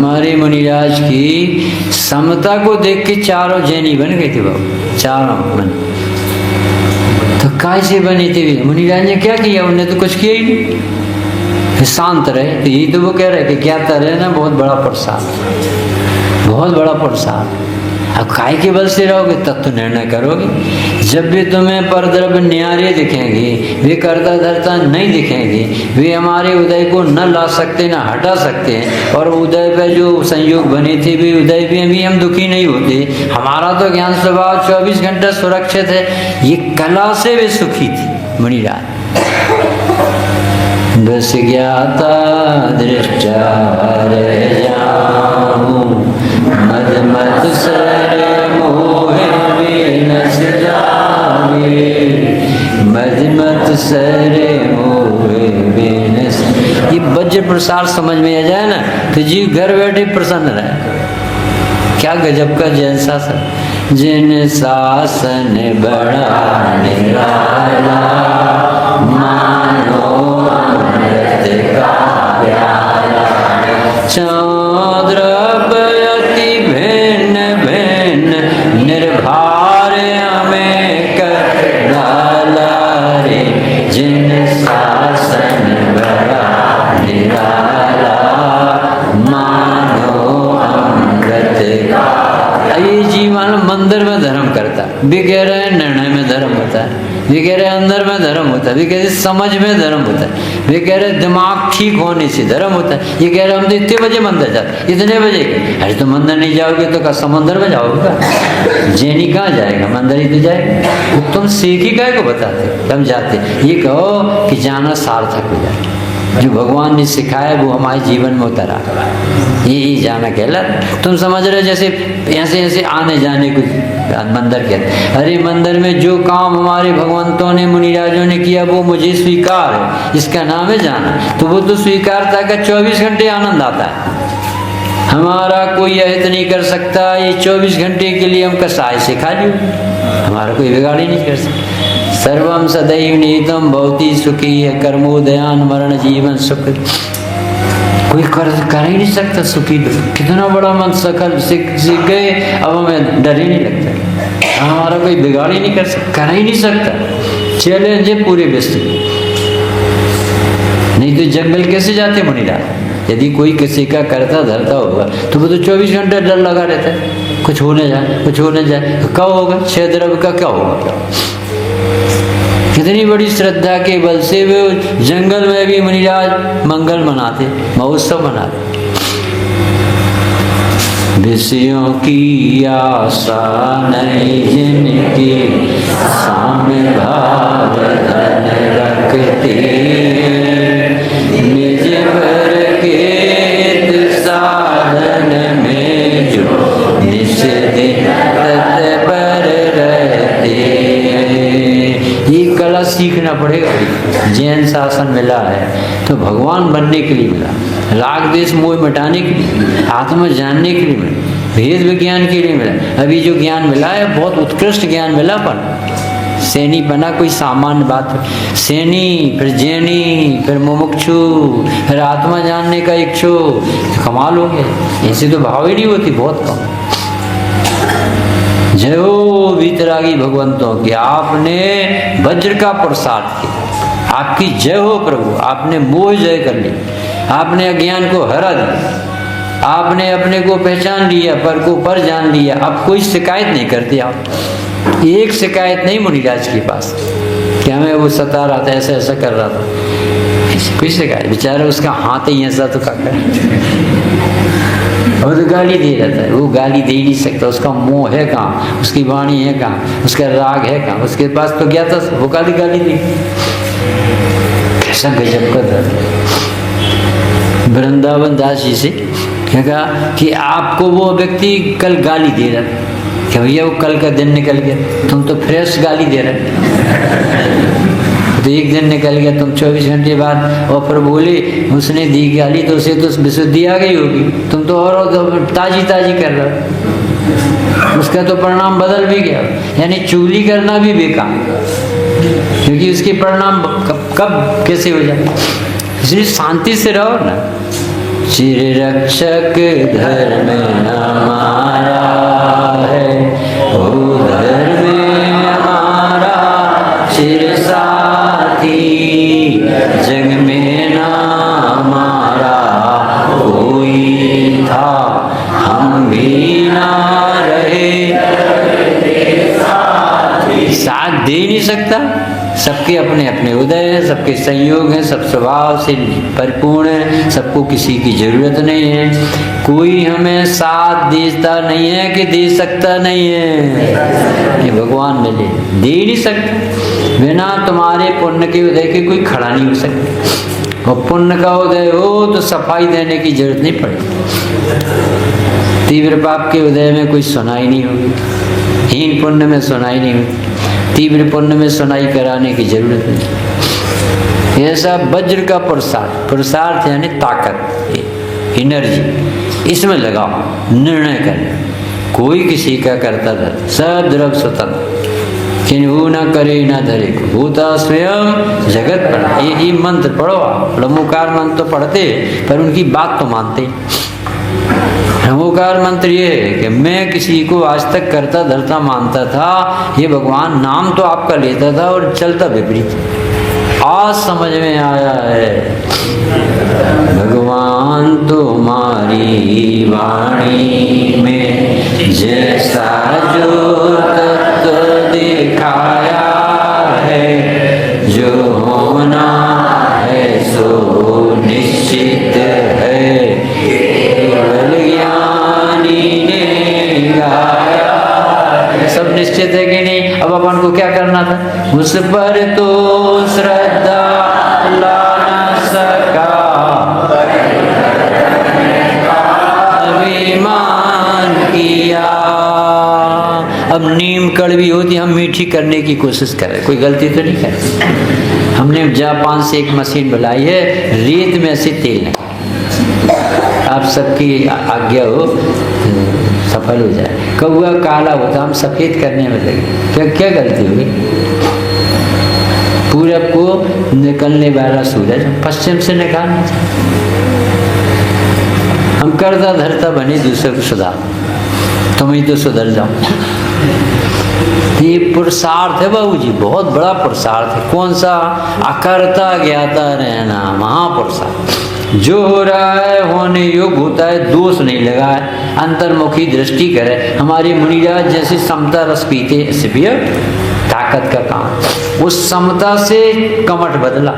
हमारे मुनिराज की समता को देख के चारों जैनी बन गए थे बाबू, चारों बन। तो कैसे बने थे वे? मुनिराज ने क्या किया? उन्होंने तो कुछ किया ही नहीं, शांत रहे। तो यही तो वो कह रहे कि क्या तरह ना बहुत बड़ा प्रसाद, बहुत बड़ा प्रसाद। अब काय के बल से रहोगे तब तो निर्णय करोगे। जब भी तुम्हें परद्रव्य न्यारे दिखेंगे, वे करता धरता नहीं दिखेंगे, वे हमारे उदय को न ला सकते न हटा सकते हैं। और उदय पे जो संयोग बने थे वे उदय पे भी हम दुखी नहीं होते। हमारा तो ज्ञान स्वभाव 24 घंटा सुरक्षित है। ये कला से वे सुखी थी मुनिराज। बस ज्ञाता दृष्टा रह जाऊं, मद मत सर मोहे बिनस जावे, मद मत सर मोहे बिनस। ये वज्र प्रसार समझ में आ जाए ना तो जीव घर बैठे प्रसन्न रहे। क्या गजब का जैन शासन। जिन शासन बड़ा निराला, मानो अमृत का प्याला, चौद्रपयति भिन्न भिन्न, निर्भार हमें कर डाला रे। जिन शासन बड़ा निराला, मानो अमृत का। ये जीवन मंदिर में धर्म करता है, वे कह रहे हैं निर्णय में धर्म होता है, वे कह रहे हैं अंदर में धर्म होता है, वे कह रहे समझ में धर्म होता है, वे कह रहे दिमाग ठीक होने से धर्म होता है। ये कह रहे हम तो इतने बजे मंदिर जाते, इतने बजे। अरे तो मंदिर नहीं जाओगे तो क्या समंदर में जाओगे क्या? जैनी कहाँ जाएगा? मंदिर ही तो जाएगा। तुम सीखी काय को बताते हम जाते? ये कहो कि जाना सार्थक हो जाए, जो भगवान ने सिखाया वो हमारे जीवन में उतरा, यही जाना कहलाता। तुम समझ रहे जैसे ऐसे ऐसे आने जाने को मंदिर कहते। अरे मंदिर में जो काम हमारे भगवंतों ने मुनिराजों ने किया वो मुझे स्वीकार है, इसका नाम है जाना। तो वो तो स्वीकारता का 24 घंटे आनंद आता है। हमारा कोई अहित नहीं कर सकता। ये 24 घंटे के लिए हम कसाय सिखा लियो, हमारा कोई बिगाड़ी नहीं कर सकता। सर्वम सदैव निहितम भवति सुखी है, कर्मोदयान मरण जीवन सुख। कोई कर ही नहीं सकता सुखी। कितना बड़ा मन सकल सीख गए, अब हमें डर ही नहीं लगता। हमारा कोई बिगाड़ ही नहीं कर ही नहीं सकता। चैलेंज है पूरे विश्व। नहीं तो जंगल कैसे जाते मुनिराज? यदि कोई किसी का करता धरता होगा तो वो तो 24 घंटे डर लगा रहता है, कुछ होने जाए, कुछ होने जाए। कब होगा? 6 द्रव्य का क्या होगा? कितनी बड़ी श्रद्धा के बल से वे जंगल में भी मुनिराज मंगल मनाते, महोत्सव मनाते। विषयों की आशा नहीं जिनकी, साम्य भाव धन रखते, निज भर के साधन में जो निज दिन तत्पर रहते। ये कला सीखना पड़ेगा। जैन शासन मिला है तो भगवान बनने के लिए मिला, राग देश मोह मिटाने के लिए, आत्मा जानने के लिए मिला, भेद विज्ञान के लिए मिला। अभी जो ज्ञान मिला है बहुत उत्कृष्ट ज्ञान मिला। पर सैनी बना कोई सामान्य बात। सैनी, फिर जैनी, फिर मुमुक्षु, फिर आत्मा जानने का इच्छु, कमाल हो गया। ऐसे तो भाव ही नहीं होती, बहुत कम। जय हो वीतरागी भगवंतों की, आपने वज्र का प्रसाद किया। आपकी जय हो प्रभु। आपने मोह जय कर ली, आपने अज्ञान को हरा दिया, आपने अपने को पहचान लिया, पर को पर जान लिया। अब कोई शिकायत नहीं करते आप। एक शिकायत नहीं मुनिराज के पास कि हमें वो सता रहा था, ऐसा ऐसा कर रहा था। कोई शिकायत, बेचारा उसका हाथ ही ऐसा तो क्या करे। और तो गाली दे रहता है, वो गाली दे ही नहीं सकता। उसका मोह है कहाँ, उसकी वाणी है कहाँ, उसका राग है कहाँ? उसके पास तो क्या था, वो गाली दी। कैसा गजब का दर्द। वृंदावन दास जी से क्या कहा कि आपको वो व्यक्ति कल गाली दे रहा था, क्या भैया वो कल का दिन निकल गया, तुम तो फ्रेश गाली दे रहे। तो एक दिन निकल गया, तुम 24 घंटे बाद और फिर बोले उसने दी गाली तो उसे तो विशुद्धि आ गई होगी, तुम तो और ताजी कर रहे हो। उसका तो परिणाम बदल भी गया। यानी चुगली करना भी बेकार, क्योंकि उसके परिणाम कब कैसे हो जाए। इसलिए शांति से रहो ना, चिर रक्षक धर्म हमारा है, ओ धर्म हमारा चिर साथी, जग में ना हमारा कोई था, हम भी ना रहे, साथ दे नहीं सकता। सबके अपने अपने उदय हैं, सबके संयोग हैं, सब स्वभाव से परिपूर्ण है, सबको किसी की जरूरत नहीं है। कोई हमें साथ देता नहीं है कि दे सकता नहीं है, ये भगवान मिले दे नहीं सकते। बिना तुम्हारे पुण्य के उदय के कोई खड़ा नहीं हो सकता, और पुण्य का उदय हो तो सफाई देने की जरूरत नहीं पड़ती। तीव्र पाप के उदय में कोई सुनाई नहीं होगी, हीन पुण्य में सुनाई नहीं होगी, तीव्र पुण्य में सुनाई कराने की जरूरत नहीं। ऐसा वज्र का पुरुषार्थ यानी ताकत, एनर्जी, इसमें लगाओ, निर्णय कर। कोई किसी का करता था, सब द्रव स्वतंत्र, किन्हू न करे न धरे, भूता स्वयं जगत पर। ये मंत्र पढ़ो आप, ब्रह्मोकार मंत्र तो पढ़ते पर उनकी बात तो मानते। ब्रह्मोकार मंत्र ये है कि मैं किसी को आज तक करता धरता मानता था, ये भगवान नाम तो आपका लेता था और चलता विपरीत। आज समझ में आया है भगवान तुम्हारी वाणी में जैसा जो तत्व दिखाया है, जो होना है सो निश्चित है, सब निश्चित है कि नहीं। अब अपन को क्या करना था, उस पर तो श्रद्धा ला न सका, अभिमान किया। अब नीम कड़वी होती, हम मीठी करने की कोशिश कर रहे, कोई गलती तो नहीं कर। हमने जापान से एक मशीन बुलाई है, रेत में से तेल नहीं, आप सबकी आज्ञा हो सफल हो जाए। कौआ काला होता, हम सफेद करने में लगे, क्या क्या गलती हुई। पूरब को निकलने वाला सूरज पश्चिम से निकालना चाहिए। हम करता धरता बने दूसरे को सुधार, तुम ही तो सुधर जाओ। ये पुरुषार्थ है बाबू जी, बहुत बड़ा पुरुषार्थ है। कौन सा? अकर्ता ज्ञाता रहना, महापुरुषार्थ। जो हो रहा है होने योग होता है, दोष नहीं लगा है, अंतर्मुखी दृष्टि करे। हमारे मुनिराज जैसे समता रस पीते, इससे भी ताकत का काम। उस समता से कमठ बदला,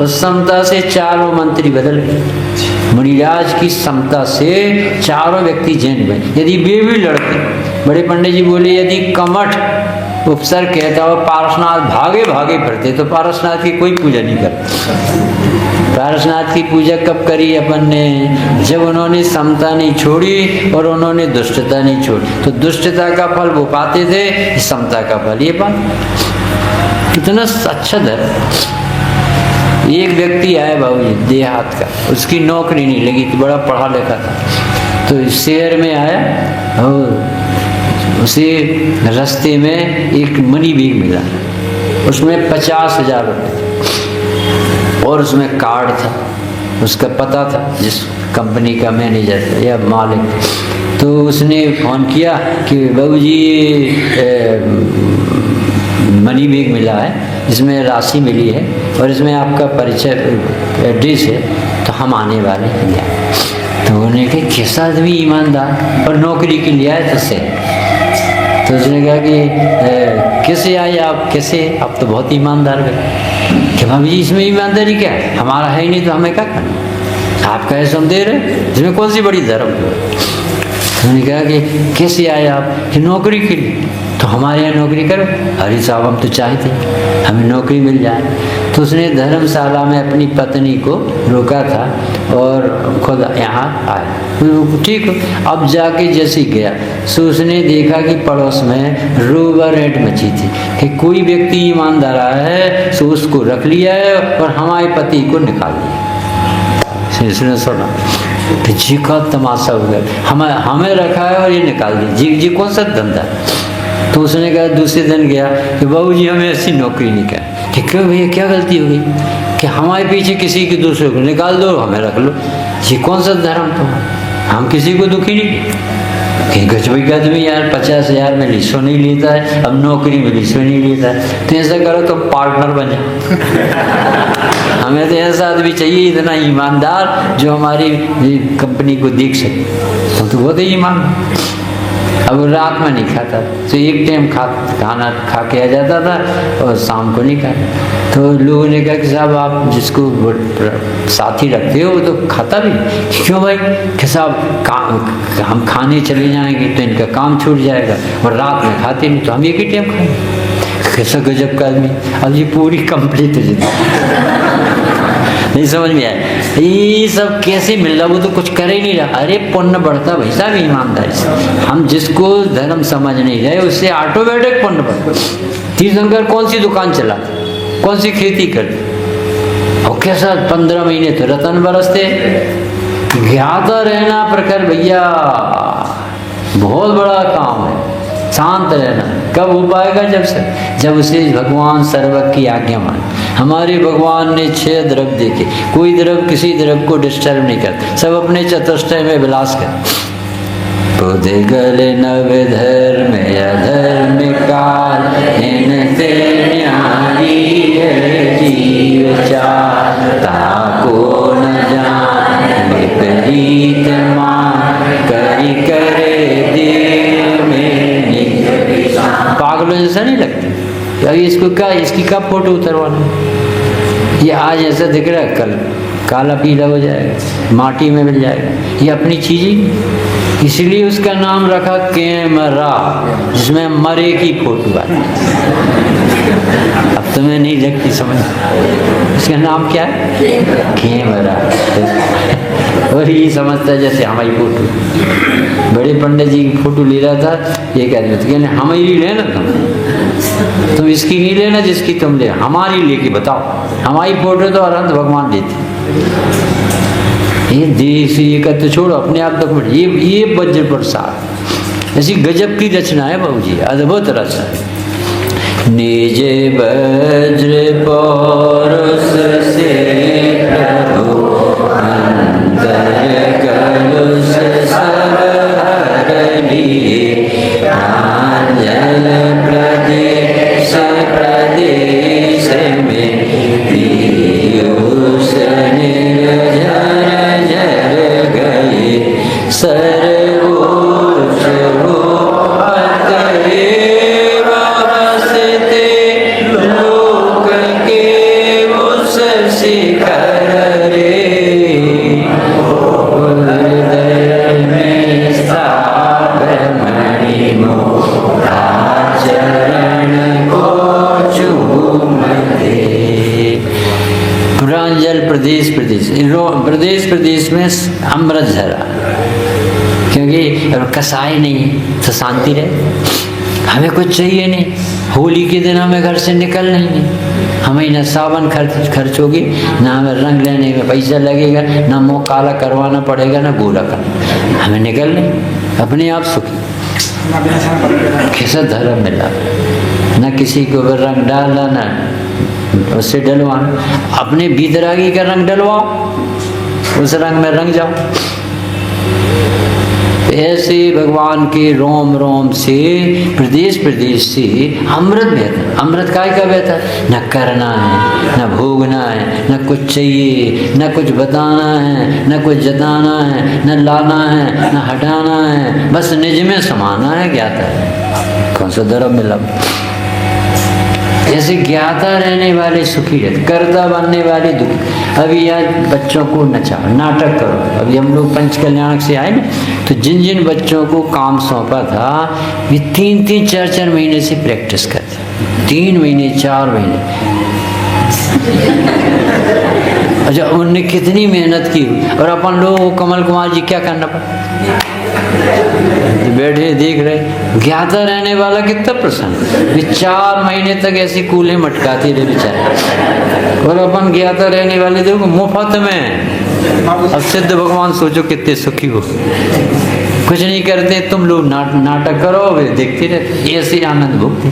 उस समता से चारों मंत्री बदल गए। मुनिराज की समता से चारों व्यक्ति जैन बने। यदि वे भी लड़ते, बड़े पंडित जी बोले, यदि कमठ उपसर कहता हो पारसनाथ भागे भागे फिरते, तो पारसनाथ की कोई पूजा नहीं करता। पारसनाथ की पूजा कब करी अपन ने? जब उन्होंने समता नहीं छोड़ी और उन्होंने दुष्टता नहीं छोड़ी। तो दुष्टता का फल वो पाते थे, समता का फल ये पाते। कितना अच्छा धर्म। एक व्यक्ति आया बाबूजी देहात का, उसकी नौकरी नहीं लगी, तो बड़ा पढ़ा लिखा था, तो शहर में आया और उसे रास्ते में एक मनी बैग मिला, उसमें 50,000 रुपये और उसमें कार्ड था, उसका पता था जिस कंपनी का मैनेजर था या मालिक। तो उसने फ़ोन किया कि बाबूजी मनी बैग मिला है, इसमें राशि मिली है और इसमें आपका परिचय एड्रेस है, तो हम आने वाले हैं। तो उन्होंने कहा कैसा आदमी ईमानदार, और नौकरी के लिए आए तुझसे। तो उसने कहा कि कैसे आए आप, कैसे, आप तो बहुत ईमानदार है। कि भाभी जी इसमें ईमानदारी क्या है, हमारा है ही नहीं तो हमें क्या करना, आपका है हम दे रहे, इसमें कौन सी बड़ी धर्म। उन्होंने कहा कि कैसे आए आप, कि नौकरी के लिए। तो हमारे यहाँ नौकरी करो। अरे साहब हम तो चाहते हमें नौकरी मिल जाए। तो उसने धर्मशाला में अपनी पत्नी को रोका था और खुद यहाँ आया। ठीक हो, अब जाके जैसे गया सो उसने देखा कि पड़ोस में रोबरेट मची थी कि कोई व्यक्ति ईमानदार आया है, सो उसको रख लिया है और हमारे पति को निकाल दिया। इसने सुना तो जी का तमाशा हो गया, हमें रखा है और ये निकाल दिया, जी कौन सा धंधा। तो उसने कहा, दूसरे दिन गया कि बाबू जी हमें ऐसी नौकरी नहीं कर। कि क्यों भैया क्या गलती हो गई? कि हमारे पीछे किसी के दूसरे को निकाल दो, हमें रख लो। ये कौन सा धर्म तो? हम किसी को दुखी नहीं कि गजबी यार 50,000 में लिस्सो नहीं लेता है, अब नौकरी में लिस्सो नहीं लेता है, तो ऐसा करो तो पार्टनर बन जाओ। हमें तो ऐसा आदमी चाहिए इतना ईमानदार जो हमारी कंपनी को देख सके, तो वो तो ईमान। अब रात में नहीं खाता तो एक टाइम खाना खा के आ जाता था और शाम को नहीं खाता। तो लोगों ने कहा कि साहब आप जिसको साथी रखते हो वो तो खाता भी, क्यों भाई? कि साहब हम खाने चले जाएंगे तो इनका काम छूट जाएगा और रात में खाते नहीं तो हम एक ही टाइम खाएंगे। कैसा गजब का आदमी। अब ये पूरी कंप्लीट हो जाती नहीं समझ में आया ये सब कैसे मिल रहा? वो तो कुछ कर ही नहीं रहा। अरे पुण्य बढ़ता भाई साहब ईमानदारी से। हम जिसको धर्म समझ नहीं रहे उससे ऑटोमेटिक पुण्य बढ़ता। तीर्थंकर कौन सी दुकान चलाते, कौन सी खेती करते, और कैसा 15 महीने तो रतन बरसते। ज्ञाता रहना प्रखर भैया बहुत बड़ा काम है। शांत रहना कब हो पाएगा? जब उसे भगवान सर्वज्ञ की आज्ञा माने। हमारे भगवान ने 6 द्रव्य देखे, कोई द्रव्य किसी द्रव्य को डिस्टर्ब नहीं करता, सब अपने चतुष्टय में विलास कर। बुद्धि गले नव धर्म अधर्म काल इनसे न्यारी है जीव चार, ताको न जान विपरीत मान करी करे दिल में। पागलों जैसा नहीं लगती अभी इसको क्या, इसकी कब फोटो उतरवाना? ये आज ऐसा दिख रहा है कल काला पीला हो जाएगा, माटी में मिल जाएगा। ये अपनी चीज ही, इसलिए उसका नाम रखा कैमरा, जिसमें मरे की फोटो आती। अब तुम्हें नहीं लगती समझ, इसका नाम क्या है? कैमरा। और ये समझता है जैसे हमारी फोटो। बड़े पंडित जी की फोटो ले रहा था, ये कह रहे थे हमारी लेना तुम इसकी नहीं लेना जिसकी तुम ले, हमारी लेके बताओ। हमारी फोटो तो अनंत भगवान देते। ये देश ये का तो छोड़ो, अपने आप तक ये वज्र प्रसाद ऐसी गजब की रचना है बाबू जी, अद्भुत रचना। निज वज्र पौरुष से प्रभु अंतर कलुष सब हर लिए, प्रांजल प्रदेश प्रदेश में पीयूष निर्झर झर गए, सर्वोच्च हो अतएव हंसते लोक के उस शिखर रे, हृदय में स्थावर मणि मोरा चरण को चूमते। प्रांजल प्रदेश प्रदेश में अमृत झरा, क्योंकि कसाई नहीं तो शांति रहे। हमें कुछ चाहिए नहीं, होली के दिन हमें घर से निकल नहीं, हमें न सावन खर्च होगी, ना हमें रंग लेने में पैसा लगेगा, ना मुँह काला करवाना पड़ेगा, ना गोरा करना, हमें निकल नहीं, अपने आप सुखी। कैसा धर्म मिला, ना किसी को रंग डालना, ना उससे डलवाना। अपने बीतरागी का रंग डलवाओ, उस रंग में रंग जाओ। ऐसे भगवान के रोम रोम से प्रदेश से अमृत बहता। अमृत काय का बहता? न करना है, न भोगना है, न कुछ चाहिए, न कुछ बताना है, न कुछ जताना है, न लाना है, न हटाना है, बस निज में समाना है। ज्ञाता है। कौन सा धर्म मिला? ऐसे ज्ञाता रहने वाले सुखी रहते, कर्ता बनने वाले दुखी। अभी आज बच्चों को नचाओ, नाटक करो। अभी हम लोग पंच कल्याण से आए ना, तो जिन जिन बच्चों को काम सौंपा था वे 3-3, 4-4 महीने से प्रैक्टिस करते। 3 महीने 4 महीने। अच्छा, उनने कितनी मेहनत की। और अपन लोग कमल कुमार जी क्या करना पड़ा, बैठे देख रहे। ज्ञाता रहने वाला कितना प्रसन्न, 4 महीने तक ऐसी कूल्हे मटकाती रहे बेचारे। और अपन ज्ञाता रहने वाले देखो मुफ्त में। अब सिद्ध भगवान सोचो कितने सुखी हो, कुछ नहीं करते। तुम लोग नाटक करो, वे देखते रहते, ऐसे आनंद भोगते।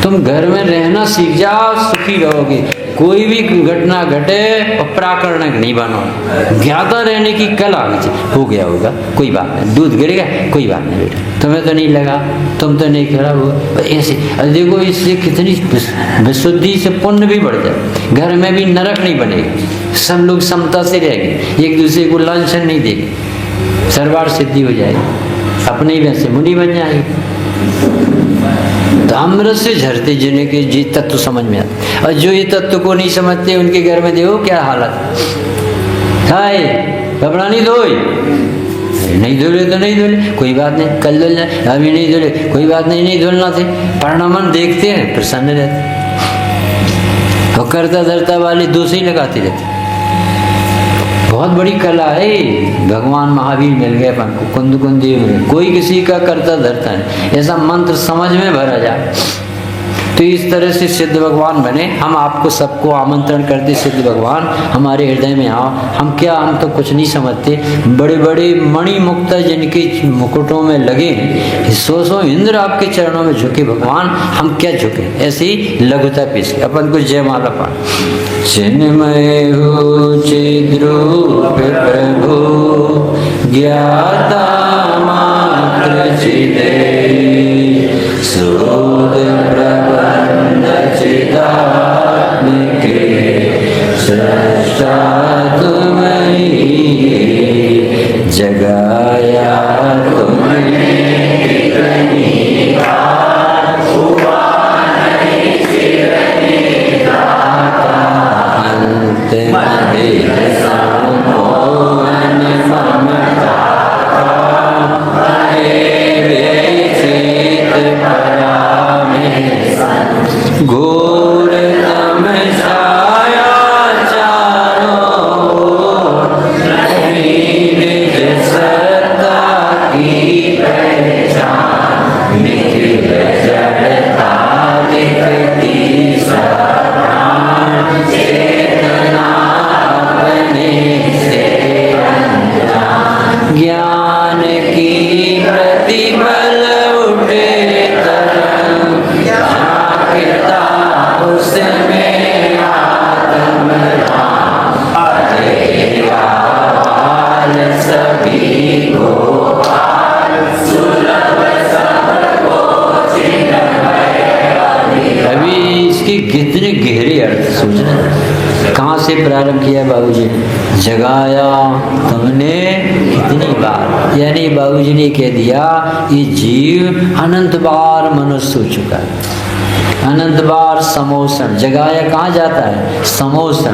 तुम घर में रहना सीख जाओ, सुखी रहोगे। कोई भी घटना घटे और प्राकरणक नहीं बनो, ज्ञाता रहने की कला हो गया होगा, कोई बात नहीं, दूध गिर गया कोई बात नहीं बेटा, तुम्हें तो नहीं लगा, तुम तो नहीं खराब हो, ऐसे देखो इससे कितनी विशुद्धि से पुण्य भी बढ़ जाए, घर में भी नरक नहीं बनेगा, सब लोग समता से रहेंगे, एक दूसरे को लांछन नहीं देंगे, सर्वार्थ सिद्धि हो जाएगी, अपने ही वैसे मुनि बन जाएगी। तो अमृत से झरते जिन्हें के जी तत्व समझ में आते, और जो ये तत्व को नहीं समझते उनके घर में देखो क्या हालत, हाय कपड़ा नहीं धोए, नहीं धुले तो नहीं धुले कोई बात नहीं, कल धुल जाए, अभी नहीं धुले कोई बात नहीं, नहीं धुलना थे, परिणाम देखते हैं प्रसन्न रहते, और करता धरता वाले दोषी लगाते रहते। बहुत बड़ी कला है, भगवान महावीर मिल गए अपन को, कुंद कुंदेव मिल, कोई किसी का करता धरता नहीं, ऐसा मंत्र समझ में भरा जाए। तो इस तरह से सिद्ध भगवान बने। हम आपको सबको आमंत्रण करते, सिद्ध भगवान हमारे हृदय में आओ। हम क्या, हम तो कुछ नहीं समझते, बड़े बड़े मणि मुक्ता जिनके मुकुटों में लगे हैं, सौ इंद्र आपके चरणों में झुके भगवान, हम क्या झुके, ऐसे ही लघुता पेश अपन को जयमाला पाठ। चिन्मय हो चिद्रूप प्रभु ज्ञाता मात्र चिदे सुद प्रबंध चिदात्मिके सृष्टा तुम ही जगाया तुमने घोर तमसाया चारों निज सत्ता की पहचान, निखिल जड़ता दिखती सप्राण, चेतना अपने से अनजान, ज्ञान की प्रतिबल उठे उसमें आत्म सभी गोपाल सुलभ सबको चिन्मय। अभी इसके कितने गहरे अर्थ सोचना, कहाँ से प्रारंभ किया बाबूजी, जगाया तुमने कितनी बार, यानी बाबूजी ने कह दिया ये जीव अनंत बार मनुष्य हो चुका है, अनंत बार समोषण, जगाया कहाँ जाता है, समोषण,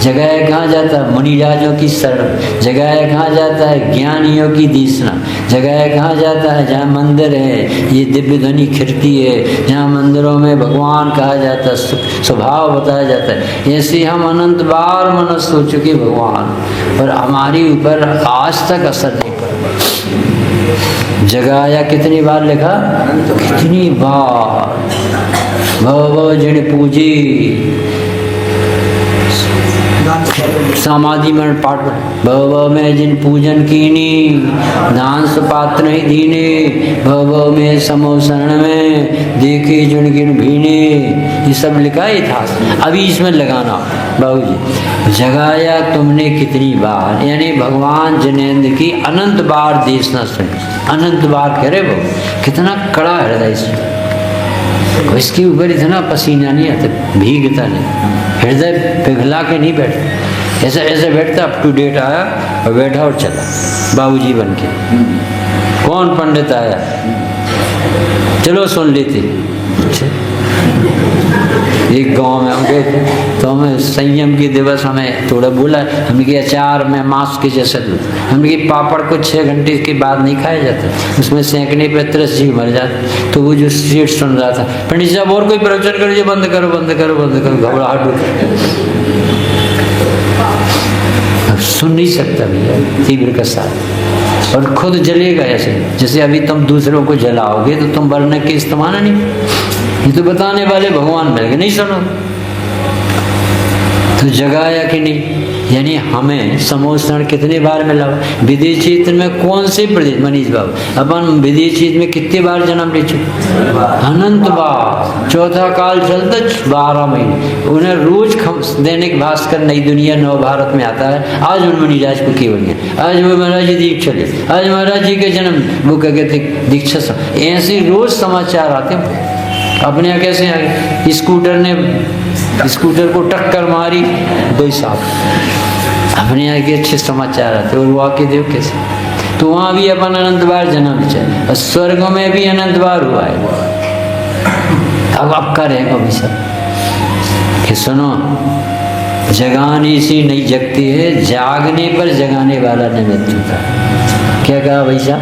जगाया कहाँ जाता है, मुनिराजों की शरण, जगाया कहाँ जाता है, ज्ञानियों की दीसना, जगाया कहाँ जाता है, जहाँ मंदिर है, ये दिव्य ध्वनि खिड़की है, जहाँ मंदिरों में भगवान कहा जाता है, स्वभाव बताया जाता है। ऐसे हम अनंत बार मनुष्य हो चुके भगवान, पर हमारी ऊपर आज तक असर नहीं पड़ा। जगाया कितनी बार लिखा, कितनी बार, भव जिन पूजी समाधि में पाठ, भव में जिन पूजन कीनी दान सुपात्र नहीं दीने, भव में समोशरण में देखे जुन गिन भीने, ये सब लिखा है इतिहास। अभी इसमें लगाना बाबूजी, जगाया तुमने कितनी बार, यानी भगवान जिनेंद्र की अनंत बार देशना सुनी, अनंत बार कह रहे वो, कितना कड़ा हृदय से, इसके ऊपर इतना पसीना नहीं आता, भीगता नहीं, हृदय पिघला के नहीं बैठता, ऐसा ऐसे बैठता, अप टू डेट आया और बैठा और चला, बाबूजी बन के। कौन पंडित आया, चलो सुन लेते। एक गांव में हम गए थे, तो हमें संयम के दिवस हमें थोड़ा बोला, हमने कहा अचार में मांस के जैसा दूध, हमने कहा पापड़ को 6 घंटे के बाद नहीं खाया जाता, उसमें सेंकने पे 30 जीव मर जाते। तो वो जो सेठ सुन रहा था, पंडित साहब और कोई प्रवचन करो, बंद करो बंद करो बंद करो, घबराहट सुन नहीं सकता भैया, तीव्र का साथ, और खुद जलेगा ऐसे, जैसे अभी तुम दूसरों को जलाओगे तो तुम वर्ण के इस्तेमाल नहीं, ये तो बताने वाले भगवान मिल गए, नहीं सुनो तो जगाया कि नहीं, यानी हमें समोषण कितने बार मिला? विदेह क्षेत्र में कौन से प्रदेश? मनीष बाबू, अपन विदेह क्षेत्र में कितने बार जन्म ले चुके? अनंत बार। चौथा काल चलता 12 महीने। उन्हें रोज दैनिक भास्कर नई दुनिया नव भारत में आता है। आज उन्होंने राज को केवल गया, आज वो महाराज जी दीक्षा ले, आज महाराज जी के जन्म वो क्या कहते दीक्षा। ऐसे रोज समाचार आते हैं। अपने यहाँ कैसे आए? स्कूटर को टक्कर मारी, दो साहब। अपने यहाँ के अच्छे समाचार आते और वो आके देखो कैसे। तो वहाँ भी अपन अनंत बार जन्म चाहे, और स्वर्ग में भी अनंत बार हुआ है। अब आपका रहेगा अभी सब कि सुनो, जगाने से नहीं जगते है, जागने पर जगाने वाला निमित्त होता है। क्या कहा भैया?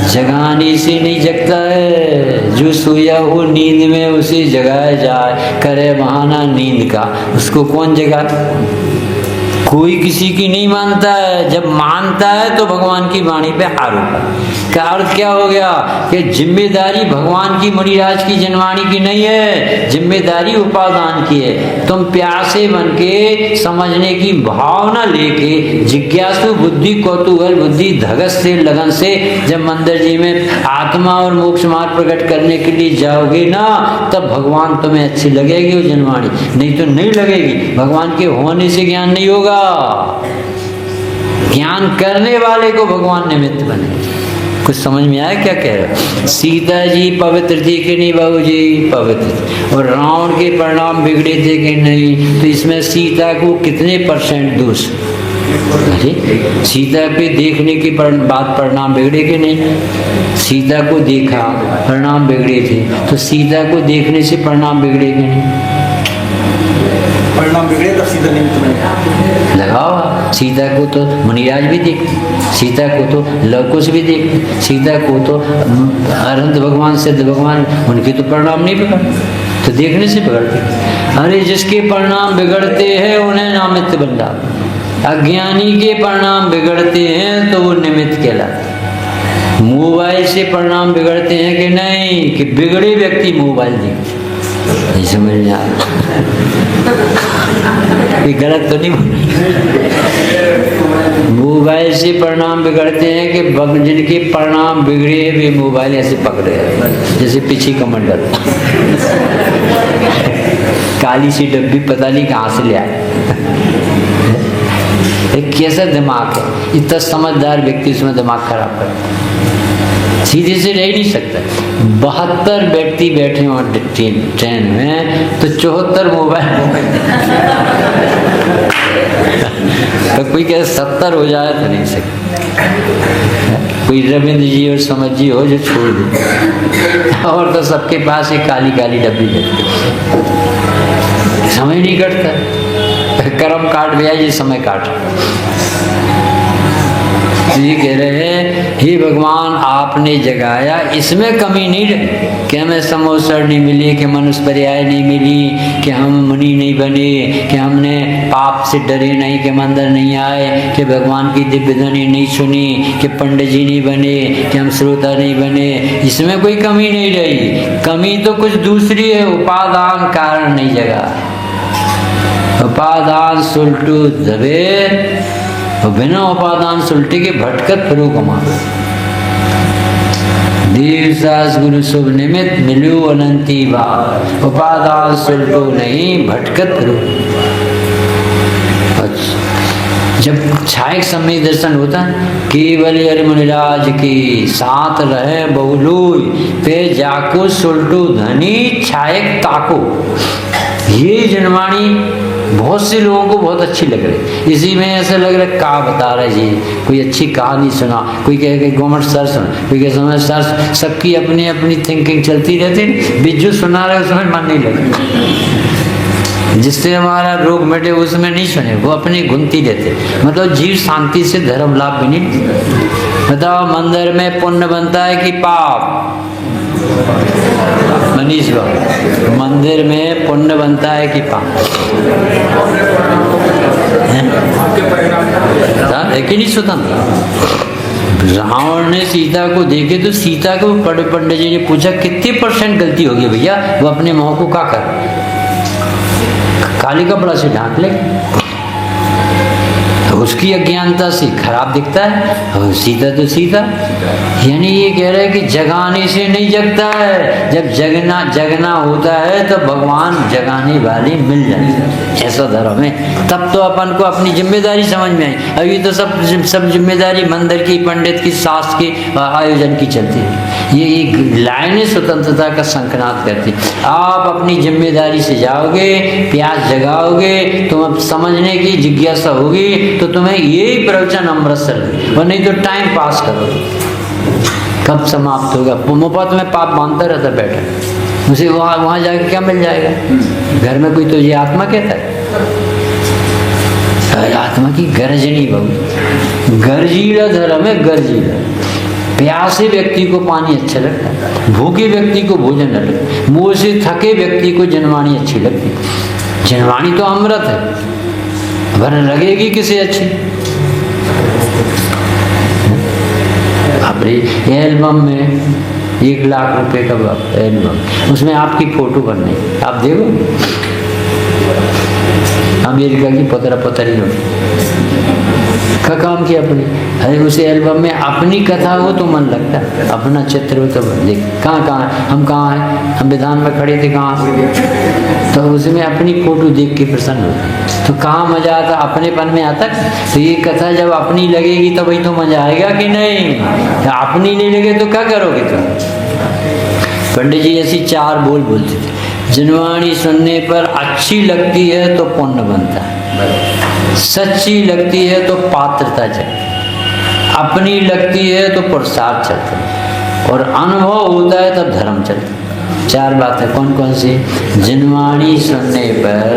जगाने से नहीं जगता है, जो सोया हो नींद में उसे जगाया जाए, करे बहाना नींद का, उसको कौन जगाए? कोई किसी की नहीं मानता है। जब मानता है तो भगवान की वाणी पे हार होगा। का अर्थ क्या हो गया कि जिम्मेदारी भगवान की, मुनिराज की, जनवाणी की नहीं है, जिम्मेदारी उपादान की है। तुम प्यासे बन के समझने की भावना लेके, जिज्ञासु बुद्धि, कौतूहल बुद्धि, धगस से, लगन से जब मंदिर जी में आत्मा और मोक्ष मार्ग प्रकट करने के लिए जाओगे ना, तब भगवान तुम्हें अच्छी लगेगी वो जनवाणी, नहीं तो नहीं लगेगी। भगवान के होने से ज्ञान नहीं होगा, ज्ञान करने वाले को भगवान निमित्त बने। कुछ समझ में आया क्या कह रहे? सीता जी पवित्र थी कि नहीं बाबू जी? पवित्र। और रावण के परिणाम बिगड़े थे कि नहीं? तो इसमें सीता को कितने % दोष? अरे सीता पे देखने के बाद परिणाम बिगड़े कि नहीं? सीता को देखा, परिणाम बिगड़े थे, तो सीता को देखने से परिणाम बिगड़े कि नहीं? परिणाम बिगड़े तो सीता निमित्त बने। लगाओ, सीता को तो मुनिराज भी देखते, सीता को तो लवकुश भी देखते, सीता को तो अनंत भगवान, सिद्ध भगवान, उनके तो परिणाम नहीं बिगड़ते, तो देखने से बिगड़ते। अरे जिसके परिणाम बिगड़ते हैं उन्हें नामित्त बन जाते। अज्ञानी के परिणाम बिगड़ते हैं तो वो निमित्त कहलाते। मोबाइल से परिणाम बिगड़ते हैं कि नहीं? कि बिगड़े व्यक्ति मोबाइल देखते, नहीं समझ में आ गलत तो नहीं बोल। मोबाइल से परिणाम बिगड़ते हैं कि जिनके परिणाम बिगड़े वे मोबाइल ऐसे पकड़े, जैसे पीछे कमंडल काली सी डब्बी पता नहीं कहाँ से ले आए। एक कैसा दिमाग है, इतना समझदार व्यक्ति उसमें दिमाग खराब करता है, सीधे से रह नहीं सकता। 72 व्यक्ति बैठे हो ट्रेन में, तो 74 मोबाइल तो कोई कहे 70 हो जाए तो नहीं सकता। कोई रविंद्र जी और समझ जी हो जो छोड़ दे, और तो सबके पास एक काली काली डब्बी रहती, समय नहीं कटता। कर्म काट गया, ये समय काट। ये कह रहे हैं हे भगवान आपने जगाया, इसमें कमी नहीं रही कि हमें समोसर नहीं मिली, कि मनुष्य पर्याय नहीं मिली, कि हम मुनि नहीं बने, कि हमने पाप से डरे नहीं, कि मंदिर नहीं आए, कि भगवान की दिव्य ध्वनि नहीं सुनी, कि पंडित जी नहीं बने, कि हम श्रोता नहीं बने। इसमें कोई कमी नहीं रही। कमी तो कुछ दूसरी है, उपादान कारण नहीं जगा। उपादान सुलटू दबे, और बिना उपादान सुलटे के भटकत फिरो कमा। देव सास गुरु शुभ निमित्त मिलू अनंती बार, उपादान सुलटो नहीं भटकत फिरो। अच्छा, जब छायक समय दर्शन होता है, केवल हरि मुनिराज के साथ रहे बहुलोई, पे जाको सुलटो धनी छायक ताको। ये जनवाणी बहुत से लोगों को बहुत अच्छी लग रही। इसी में ऐसा लग रहा है का बता रहे जी, कोई अच्छी कहानी सुना, कोई कहे गवर्नमेंट सर सुना, कोई कहे समय सर, सबकी अपनी अपनी थिंकिंग चलती रहती है। बिज्जू सुना रहे उसमें मन नहीं लगता, जिससे हमारा रोग मिटे उसमें नहीं सुने, वो अपनी घुमती रहते। मतलब जीव शांति से धर्म लाभ भी नहीं। बताओ मंदिर में पुण्य बनता है कि पाप? मनीष बाबू, मंदिर में पुण्य बनता है कि पाप? है कि नहीं स्वतंत्र? रावण ने सीता को देखे तो सीता को पंडित जी ने पूछा कितने % गलती होगी भैया? वो अपने मुंह को क्या कर, काली कपड़ा से ढांक ले। उसकी अज्ञानता से खराब दिखता है और सीधा तो सीधा। यानी ये कह रहे हैं कि जगाने से नहीं जगता है, जब जगना होता है तो भगवान जगाने वाले मिल जाते हैं, ऐसा धर्म है। तब तो अपन को अपनी जिम्मेदारी समझ में आई। अभी तो सब जिम्मेदारी मंदिर की, पंडित की, शास्त्र के आयोजन की चलती है। ये लाइनें स्वतंत्रता का संकनाद करती। आप अपनी जिम्मेदारी से जाओगे, प्यास जगाओगे, तुम अब समझने की जिज्ञासा होगी तो तुम्हें यही प्रवचन अमृतसर, और नहीं तो टाइम पास करोगे। कब समाप्त होगा? मुफ्त में पाप बांधता रहता बैठा, उसे वहाँ जाके क्या मिल जाएगा? घर में कोई तो ये आत्मा कहता है, आत्मा की गरजनी बहुत, गर्जीला धर्म है, गर्जीला। प्यासे व्यक्ति को पानी अच्छा लगता है, भूखे व्यक्ति को भोजन न लगता, मुँह से थके व्यक्ति को जनवाणी अच्छी लगती। जनवाणी तो अमृत है, वरना लगेगी किसे अच्छी? अपने एल्बम में 1 लाख रुपए का एल्बम, उसमें आपकी फोटो बननी, आप देखो अमेरिका की पतरी का काम किया अपनी। अरे उस एल्बम में अपनी कथा हो तो मन लगता है, अपना चित्र हो तो देख कहाँ हम कहाँ हैं, हम विधान में खड़े थे कहाँ, तो उसमें अपनी फोटो देख के प्रसन्न होता। तो कहाँ मजा आता? अपनेपन में आता। तो ये कथा जब अपनी लगेगी तो भाई तो मजा आएगा कि नहीं? अपनी नहीं लगे तो क्या करोगे तुम? पंडित जी ऐसी 4 बोल बोलते थे। जनवाणी सुनने पर अच्छी लगती है तो पुण्य बनता है, सच्ची लगती है तो पात्रता चलती, अपनी लगती है तो पुरुषार्थ चलता है, और अनुभव होता है तब धर्म चलता है। 4 बातें कौन कौन सी? जनवाणी सुनने पर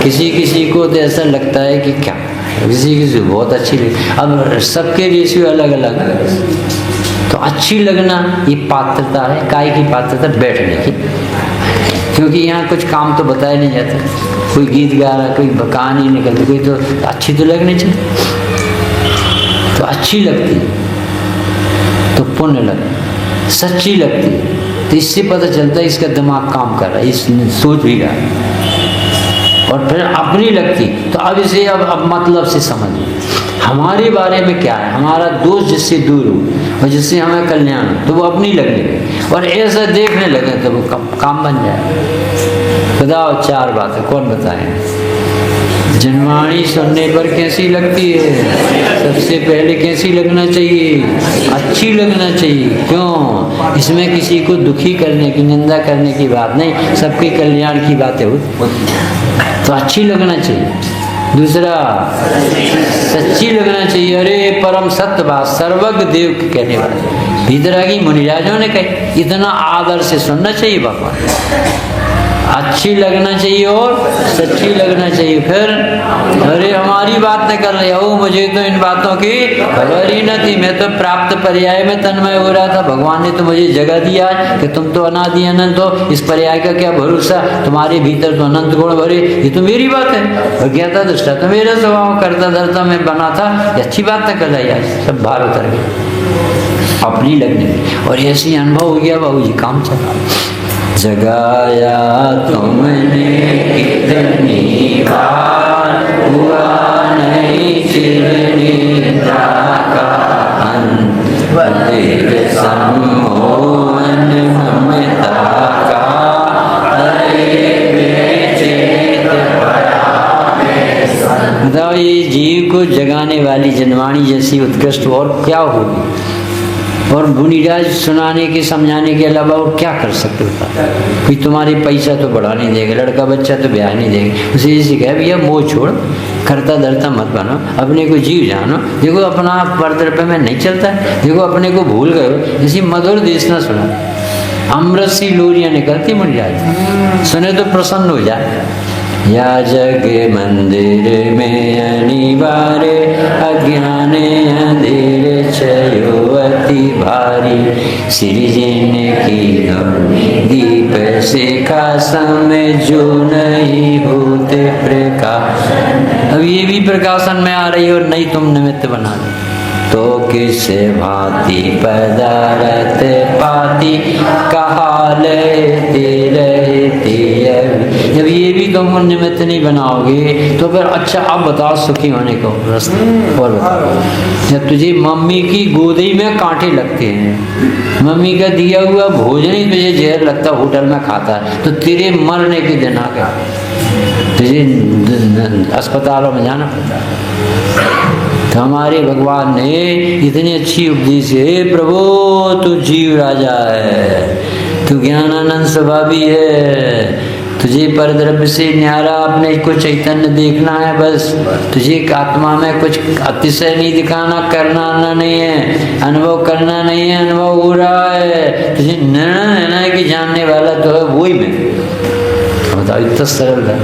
किसी को तो ऐसा लगता है कि क्या, किसी को बहुत अच्छी लगती। अब सबके रेशियो अलग अलग है, तो अच्छी लगना ये पात्रता है। काय की पात्रता? बैठने की, क्योंकि यहाँ कुछ काम तो बताया नहीं जाता। कोई गीत गा रहा, कोई कहानी निकलती, कोई तो अच्छी तो लगनी चाहिए। तो अच्छी लगती है तो पुण्य लगती, सच्ची लगती है तो इससे पता चलता है इसका दिमाग काम कर रहा है, इसने सोच भी रहा है। और फिर अपनी लगती तो अब इसे अब मतलब से समझिए हमारे बारे में क्या है, हमारा दोस्त जिससे दूर हो और जिससे हमें कल्याण हो तो वो अपनी लगने लगे, और ऐसा देखने लगे तो वो काम बन जाए। बताओ 4 बातें कौन बताए? जनवाणी सुनने पर कैसी लगती है? सबसे पहले कैसी लगना चाहिए? अच्छी लगना चाहिए। क्यों? इसमें किसी को दुखी करने की, निंदा करने की बात नहीं, सबके कल्याण की बातें हो तो अच्छी लगना चाहिए। दूसरा, सच्ची लगना चाहिए। अरे परम सत्य बात, सर्वज्ञ देव के कहने वाले भीतरागी मुनिराजों ने कही, इतना आदर से सुनना चाहिए भगवान। अच्छी लगना चाहिए और सच्ची लगना चाहिए। फिर अरे हमारी बात न कर रहे हो, मुझे तो इन बातों की खबर ही न थी, मैं तो प्राप्त पर्याय में तन्मय हो रहा था। भगवान ने तो मुझे जगह दिया कि तुम तो अनादि अनंत हो, इस पर्याय का क्या भरोसा, तुम्हारे भीतर तो अनंत गुण भरे। ये तो मेरी बात है, अज्ञाता दृष्टा तो मेरा स्वभाव, करता धरता में बना था, ये अच्छी बात न कर रहा यार, सब बाहर उतर गए अपनी लगने। और ऐसी अनुभव हो गया, बाबू जी काम चला। जगाया तुमने कितनी बार, हुआ नहीं चिरनिद्रा का अंत, बंदे सम्मोहन ममता का, बताओ ये जीव को जगाने वाली जनवाणी जैसी उत्कृष्ट और क्या होगी? और मुनिराज सुनाने के, समझाने के अलावा और क्या कर सकते हो? कोई तुम्हारे पैसा तो बढ़ा नहीं देगा, लड़का बच्चा तो ब्याह नहीं देगा, उसे ये सिखाया भैया मोह छोड़, करता धरता मत बनो, अपने को जीव जानो। देखो अपना परतर्प में नहीं चलता है, देखो अपने को भूल गए। इसी मधुर देशना सुना, अमृत सी लोरियाँ निकलती मुनिराज, सुने तो प्रसन्न हो जाए। या जग मंदिर में अनिवार्य, अज्ञाने अंधेर छयो अति भारी, सृजन की दीप से का समय जो नहीं होते प्रकाश। अब ये भी प्रकाशन में आ रही है और नहीं तुम निमित्त बना दो। तो किसे भांति पदारथ पाती कहा लेते रहते। जब ये भी तुम निमित्त नहीं बनाओगे तो फिर अच्छा अब बताओ सुखी होने को रास्ता और बताओ। जब तुझे मम्मी की गोदी में कांटे लगते हैं, मम्मी का दिया हुआ भोजन ही तुझे जहर लगता होटल में खाता है, तो तेरे मरने के दिन आ गया, तुझे अस्पतालों में जाना पड़ता है। तो हमारे भगवान ने इतनी अच्छी उपदेश है, प्रभु तू जीव राजा है, तू ज्ञानानंद स्वभावी है, तुझे परद्रव्य से न्यारा अपने को चैतन्य देखना है, बस तुझे आत्मा में कुछ अतिशय नहीं दिखाना, करना नहीं है, अनुभव करना नहीं है, अनुभव हो रहा है, तुझे निर्णय लेना है कि जानने वाला तो है वही मैं। बताओ इतना सरल है।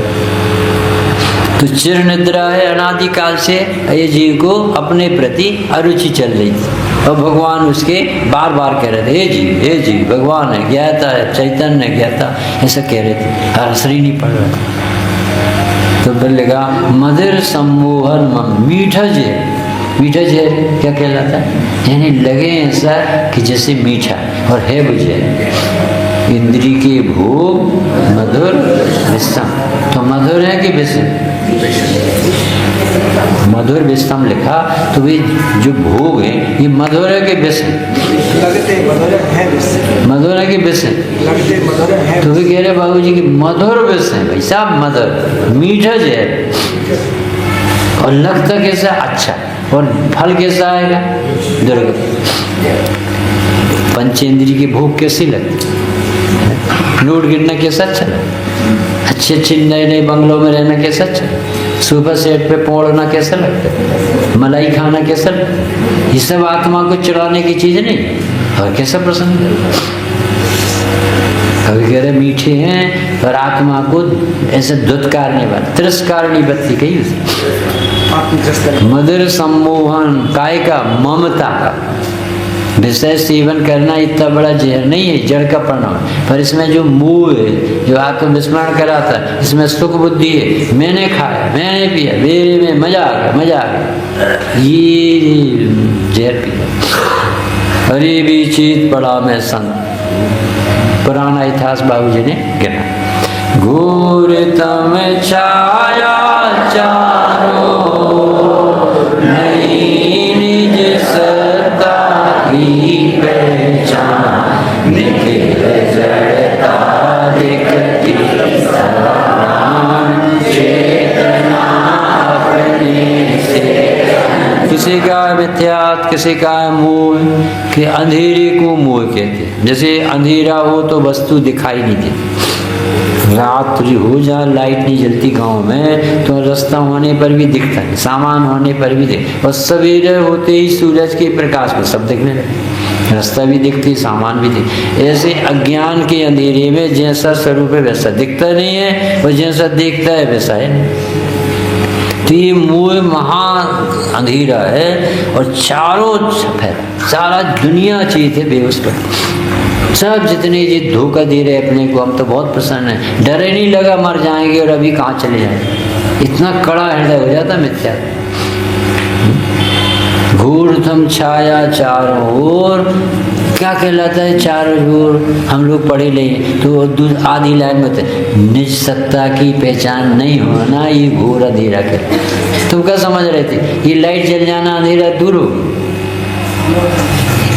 तो चिर निद्रा है, अनादिकाल से ये जीव को अपने प्रति अरुचि चल रही थी और भगवान उसके बार बार कह रहे थे हे जीव भगवान है, ज्ञाता है, चैतन्य है, ज्ञाता, ऐसा कह रहे थे, असर ही नहीं पड़ रहा था। तो फिर लगा मधुर सम्मोहन मीठा जहर। मीठा जहर क्या कहलाता है? यानी लगे ऐसा कि जैसे मीठा और है वो जहर। इंद्री के भोग मधुर विषम, तो मधुर है कि विषम? मधुर विषम लिखा तो वे जो भोग है ये मधुर है कि विषम? लगते मधुर है विषम। मधुर है कि विषम? लगते मधुर है। तो वे कह रहे बाबू जी की मधुर विषम, भाई साहब मधुर मीठा जहर, और लगता कैसा अच्छा, और फल कैसा आएगा दुर्गम। पंचेंद्री के भोग कैसी लगती? लूट गिरना कैसा अच्छा लगता? अच्छे नए नए बंगलों में रहना कैसा अच्छा? सुपर सेट पे पौड़ना कैसा लगता है? मलाई खाना कैसा लगता है? ये सब आत्मा को चुराने की चीज नहीं, और कैसा प्रसन्न है। कभी कह रहे मीठे हैं और आत्मा को ऐसे दुत्कारने वाले, तिरस्कारणी बत्ती कही उसे। मधुर सम्मोहन काय का? ममता का। विषय सेवन करना इतना बड़ा जहर नहीं है, जड़ का परिणाम, पर इसमें जो मोह है, जो आत्मविस्मरण कराता है, इसमें सुख बुद्धि है, मैंने खाया, मैंने पिया, मेरे में मजा आ गया, मजा आ गया, ये जहर पिया। अरे भी चीत पड़ा मैं संग, पुराना इतिहास बाबूजी ने गिना। घोर तम छाया चारों नहीं निज सत्ता की पहचान, निखिल जड़ता दिखती समान चेतना अपने से। किसी का मिथ्यात्व, किसी का मोह, कि अंधेरे को मोह कहते हैं। जैसे अंधेरा हो तो वस्तु दिखाई नहीं देती, रात्रि हो जा लाइट नहीं जलती गांव में तो रास्ता होने पर भी दिखता है, सामान होने पर भी दिख, और सवेरे होते ही सूरज के प्रकाश में सब दिखने लगे, रास्ता भी दिखती, सामान भी दिख। ऐसे अज्ञान के अंधेरे में जैसा स्वरूप है वैसा दिखता नहीं है, और जैसा देखता है वैसा है। तो ये मोह महा अंधेरा है, और चारों सारा दुनिया चीज है बेहोश पर। सब जितने ये धोखा दे रहे अपने को, हम तो बहुत प्रसन्न है, डर ही नहीं लगा मर जाएंगे और अभी कहाँ चले जाएंगे, इतना कड़ा हृदय हो जाता मिथ्या। घूरथम छाया चारों ओर, क्या कहलाता है चारों ओर? हम लोग पढ़े ले तो आधी लाइन में निज सत्ता की पहचान नहीं होना, ये घोर अंधेरा कहते। तुम क्या समझ रहे थे? ये लाइट जल जाना अंधेरा दूर हो?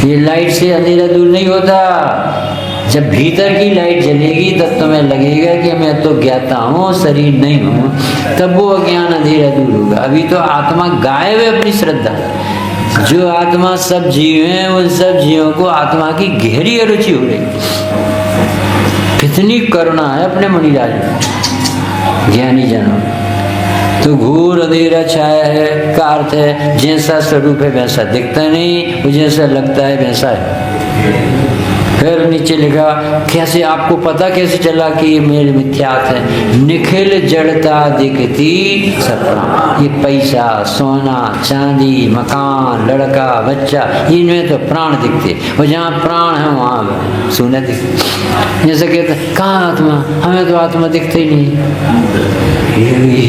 ये लाइट से अंधेरा दूर नहीं होता। जब भीतर की लाइट जलेगी तब तुम्हें लगेगा कि मैं तो ज्ञाता हूँ, शरीर नहीं हूँ, तब वो अज्ञान अंधेरा दूर होगा। अभी तो आत्मा गायब है अपनी श्रद्धा। जो आत्मा सब जीव हैं, उन सब जीवों को आत्मा की गहरी अरुचि हो रही। कितनी करुणा है अपने मुनिराज में, ज्ञानी जनों। तो घोर अंधेरा छाया है का अर्थ है जैसा स्वरूप है वैसा दिखता नहीं, वो जैसा लगता है वैसा है। फिर नीचे लिखा, कैसे आपको पता कैसे चला कि ये मेरे मिथ्यात है? निखिल जड़ता दिखती सपना। ये पैसा, सोना, चांदी, मकान, लड़का, बच्चा, इनमें तो प्राण दिखते, और जहाँ प्राण है वहाँ सोना दिखती। जैसे कहते कहाँ आत्मा? हमें तो आत्मा दिखती ही नहीं।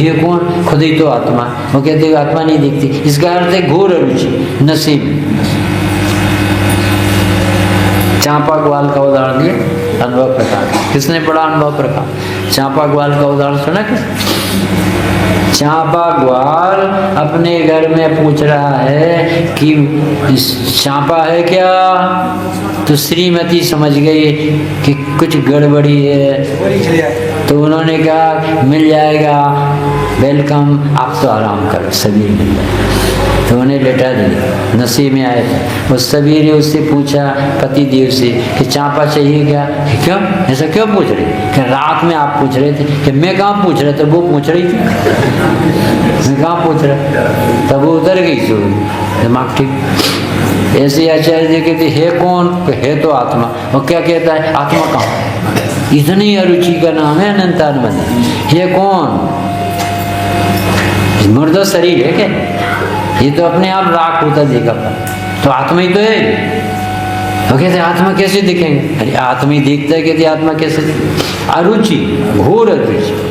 ये कौन? खुद ही तो आत्मा। वो कहते आत्मा नहीं दिखती। इसका अर्थ है घोर अरुचि, नसीब। चांपा ग्वाल का उदाहरण दिया, अनुभव प्रकाश। किसने पढ़ा अनुभव प्रकाश? चांपा ग्वाल का उदाहरण सुना किस? चांपा ग्वाल अपने घर में पूछ रहा है कि चांपा है क्या? तो श्रीमती समझ गई कि कुछ गड़बड़ी है, तो उन्होंने कहा मिल जाएगा, वेलकम, आप तो आराम करो, सभी मिल जाएगा। तो उन्हें लेटा दिया। नसीब में आए थे। उस सभी ने उससे पूछा पति देव से कि चांपा चाहिए क्या? क्यों ऐसा क्यों पूछ रहे? कि रात में आप पूछ रहे थे। कि मैं कहाँ पूछ रहा था, वो पूछ रही थी। मैं कहाँ पूछ रहा? तब वो उतर गई तो दिमाग ठीक। ऐसे आचार्य जी कहते है कौन? है तो आत्मा। और क्या कहता है? आत्मा कहाँ? इतनी अरुचि का नाम है अनंतानंद। ये कौन? मुर्दा शरीर है क्या? ये तो अपने आप राख होता देखा, तो आत्मा ही तो है। तो कहते आत्मा कैसे दिखेंगे? अरे आत्मा ही देखता है। कहते आत्मा कैसे दिखे? अरुचि, घोर अरुचि,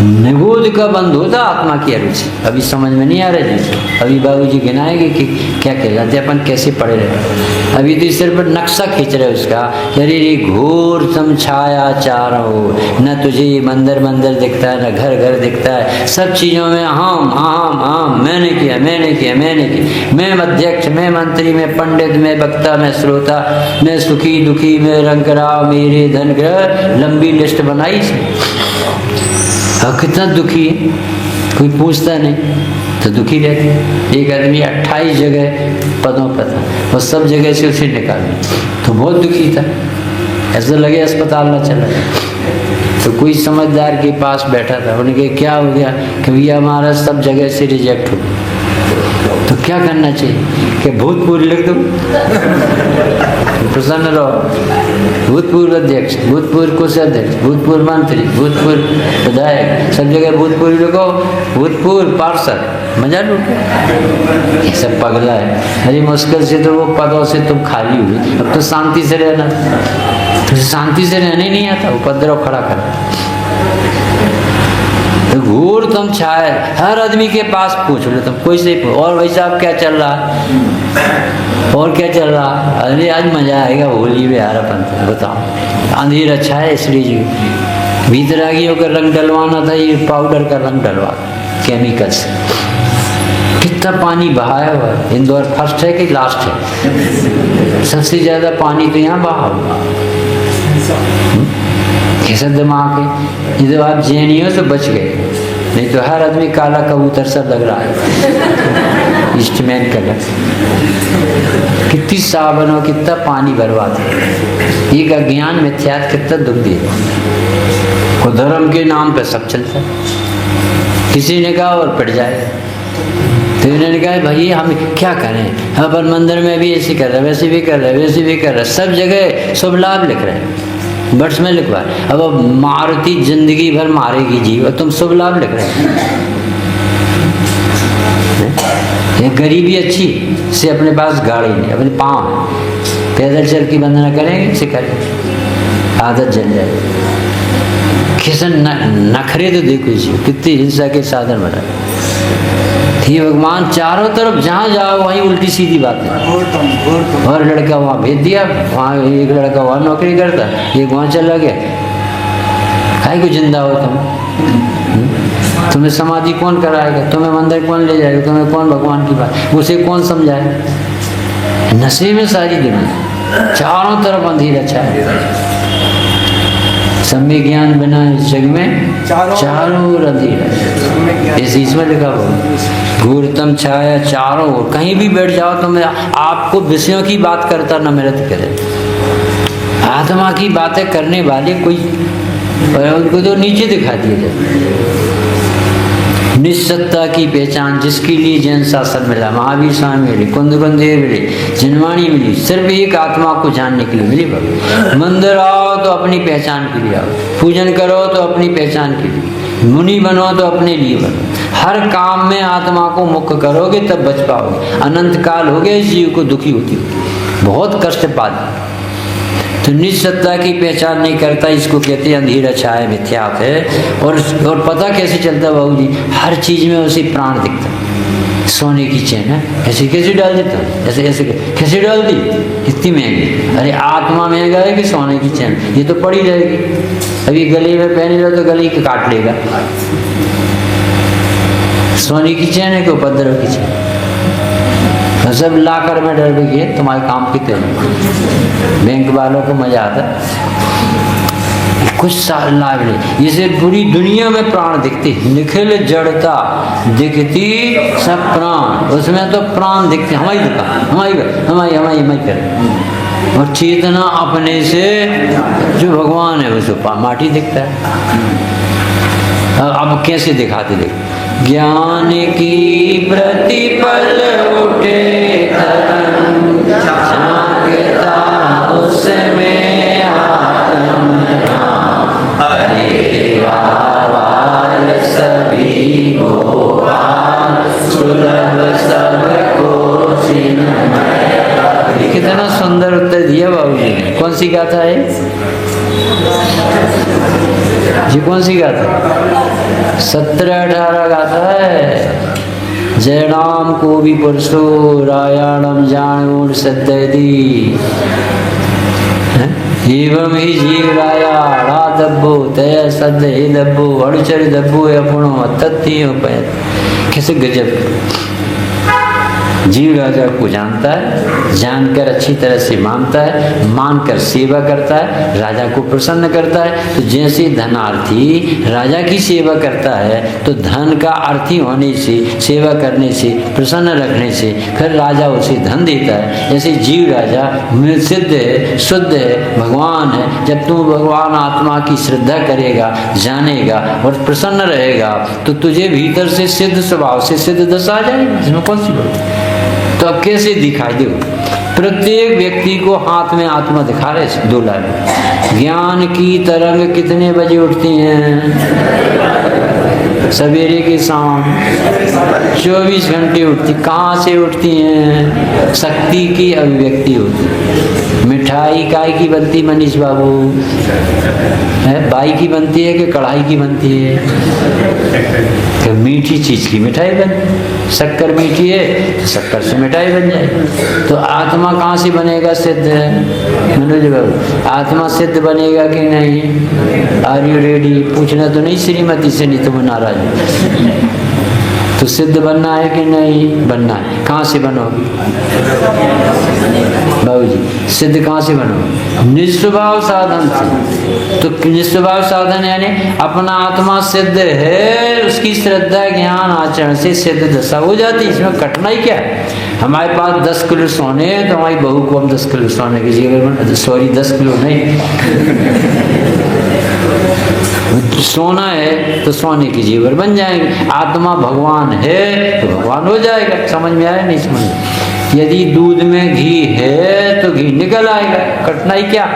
निगोद का बंद होता आत्मा की अरुचि। अभी समझ में नहीं आ रहा जी। अभी बाबूजी गिनाएंगे कि क्या कहलाते, अपन कैसे पढ़े रहे। अभी तो सिर पर नक्शा खींच रहे उसका। अरे रे घोर सम छाया चारों, न तुझे मंदिर मंदिर दिखता है, न घर घर दिखता है। सब चीजों में अहम अहम अहम, मैंने किया मैंने किया मैंने किया। मैं अध्यक्ष, मैं मंत्री, मैं पंडित, मैं वक्ता, मैं श्रोता, मैं सुखी दुखी, मैं रंगराव, मेरे धन ग्रह, लंबी लिस्ट बनाई से। कितना दुखी है, कोई पूछता नहीं तो दुखी रहते। एक आदमी 28 जगह पदों पर था, वो सब जगह से उसे निकाले तो बहुत दुखी था। ऐसा लगे अस्पताल में चला। तो कोई समझदार के पास बैठा था, उन्हें कहा क्या हो गया? कि भैया हमारा सब जगह से रिजेक्ट हो। तो क्या करना चाहिए? कि भूतपूर्व लिख दो, प्रसन्न रहो। भूतपूर्व अध्यक्ष, भूतपूर्व कोषाध्यक्ष, भूतपूर्व मंत्री, भूतपूर्व विधायक, सब जगह भूतपूर्व लिखो, भूतपूर्व पार्षद, मजा लूटो। ये सब पगला है। अरे मुश्किल से तो वो पदों से तुम खाली हुई, अब तो शांति से रहना। तो शांति से रहने नहीं आता, उपद्रव खड़ा कर। घोर तुम छाए, हर आदमी के पास पूछ लो तुम, कोई से और भाई साहब क्या चल रहा, और क्या चल रहा? अरे आज मजा आएगा होली में यार अपन, बताओ। अंधेर अच्छा है इसलिए जी भीतरागियों का रंग डलवाना था, ये पाउडर का रंग डलवा केमिकल्स। कितना पानी बहाया हुआ है। इंदौर फर्स्ट है कि लास्ट है? सबसे ज्यादा पानी तो यहाँ बहा हुआ। कैसा दिमाग है? ये तो आप जैनियों से बच गए, नहीं तो हर आदमी काला कबूतर सा लग रहा है, ईस्टमैन कलर। कितनी सावन और कितना पानी बर्बाद है। एक अज्ञान मिथ्यात कितना दुख दे। को धर्म के नाम पे सब चलता है। किसी ने कहा और पिट जाए, तो इन्होंने कहा भाई हम क्या करें, अपन मंदिर में भी ऐसे कर रहे, वैसे भी कर रहे, वैसे भी कर रहे, सब जगह शुभ लाभ लिख रहे हैं, बट्स में लिखवा। अब मारुति जिंदगी भर मारेगी जी, और तुम शुभ लाभ लिख रहे हैं। ये गरीबी अच्छी से अपने पास गाड़ी नहीं, अपने पाँव पैदल चल की वंदना करेंगे, से करें, आदत जल जाए। किसी नखरे तो देखो जी, कितनी हिंसा के साधन बना। हे भगवान, चारों तरफ जहाँ जाओ वहीं उल्टी सीधी बात है। और लड़का वहाँ भेज दिया, वहाँ एक लड़का वहाँ नौकरी करता, एक वहाँ चला गया। काहे को जिंदा हो तुम? तुम्हें समाधि कौन कराएगा? तुम्हें मंदिर कौन ले जाएगा? तुम्हें कौन भगवान की बात, उसे कौन समझाए? नशे में सारी दुनिया, चारों तरफ अंधेरा छाया। सम्य ज्ञान बिना इस जग में चारों ओर अंधेरा। इस इसमें लिखा हो घोरतम छाया चारों ओर। कहीं भी बैठ जाओ तो मैं आपको विषयों की बात करता न मेरत करे। आत्मा की बातें करने वाले कोई, उनको तो नीचे दिखा दिया जाए। निस्सत्ता की पहचान जिसके लिए जैन शासन मिला, महावीर स्वामी मिले, कुंदकुंदेव मिले, जिनवाणी मिली, सिर्फ एक आत्मा को जानने के लिए मिली। बाबू मंदिर आओ तो अपनी पहचान के लिए आओ, पूजन करो तो अपनी पहचान के लिए, मुनि बनो तो अपने लिए बनो। हर काम में आत्मा को मुक्त करोगे तब बच पाओगे। अनंत काल हो गया इस जीव को दुखी होती होती, बहुत कष्ट पाती। तो निज सत्ता की पहचान नहीं करता, इसको कहते हैं अंधेरा छाया मिथ्यात्व है। और पता कैसे चलता बाबू जी, हर चीज में उसे प्राण दिखता। सोने की चैन है, ऐसे कैसे डाल देता, ऐसे ऐसे कैसे डाल दी, इतनी महंगी। अरे आत्मा महंगा है कि सोने की चैन, ये तो पड़ी रहेगी। अभी गले में पहने लो तो गले काट लेगा। सोने की चैन है कि उपद्रव की चैन, सब लाकर में डर गए तुम्हारे काम की तरह। बैंक वालों को मजा आता, कुछ लाभ नहीं। इसे पूरी दुनिया में प्राण दिखते, निखिल जड़ता दिखती सब प्राण, उसमें तो प्राण दिखते। हमारी दुकान, हमारी कर। और चेतना अपने से जो भगवान है उसको माटी दिखता है। अब कैसे दिखाते देख, ज्ञान की प्रतिपल उठे तरंग, झांकता उसमें आत्मनाम, हरे आवाज सभी भगवान, सुलभ सबको चिन्मय। कितना सुंदर उत्तर दिया बाबू जी ने। कौन सी गाथा है जी, कौन सी गाथा? 17-18 गाथा है। जय राम को भी पुरुषो रायाणम जान सद्दी, एवं ही जीव राया रा दब्बो तय सद हे दब्बो अड़चर दब्बो अपनो तथ्य पैर। कैसे गजब, जीव राजा को जानता है, जानकर अच्छी तरह से मानता है, मानकर सेवा करता है, राजा को प्रसन्न करता है। तो जैसे धनार्थी राजा की सेवा करता है तो धन का अर्थी होने से, सेवा करने से, प्रसन्न रखने से फिर राजा उसे धन देता है। जैसे जीव राजा सिद्ध है, शुद्ध है, भगवान है। जब तू भगवान आत्मा की श्रद्धा करेगा, जानेगा और प्रसन्न रहेगा तो तुझे भीतर से सिद्ध स्वभाव से सिद्ध दशा आ जाएगी। इसमें कौन सी बात? तो अब कैसे दिखाई दे? प्रत्येक व्यक्ति को हाथ में आत्मा दिखा रहे 2 लाख। ज्ञान की तरंग कितने बजे उठती हैं? सवेरे के शाम 24 घंटे उठती। कहाँ से उठती हैं? शक्ति की अभिव्यक्ति होती। मिठाई काय की बनती मनीष बाबू? है बाई की बनती है कि कढ़ाई की बनती है? तो मीठी चीज की मिठाई बन, शक्कर मीठी है तो शक्कर से मिठाई बन जाए। तो आत्मा कहाँ से बनेगा? सिद्ध है मनोज बाबू, आत्मा सिद्ध बनेगा कि नहीं? Are you ready? पूछना तो नहीं श्रीमती से, नहीं तुम नाराज। तो सिद्ध बनना है कि नहीं? बनना है। कहाँ से बनोगे बाबू जी? सिद्ध कहाँ से बनोगे? निस्वभाव साधन से। तो निस्वभाव साधन यानी अपना आत्मा सिद्ध है, उसकी श्रद्धा ज्ञान आचरण से सिद्ध दशा हो जाती। इसमें कठिनाई क्या है? हमारे पास 10 किलो सोने है तो हमारी बहू को हम 10 किलो सोने की जगह, सॉरी 10 किलो नहीं, सोना है तो सोने की जेवर बन जाएंगे। आत्मा भगवान है तो भगवान हो जाएगा। समझ में आया? नहीं समझ में? यदि दूध में घी है तो घी निकल आएगा। कठिनाई क्या?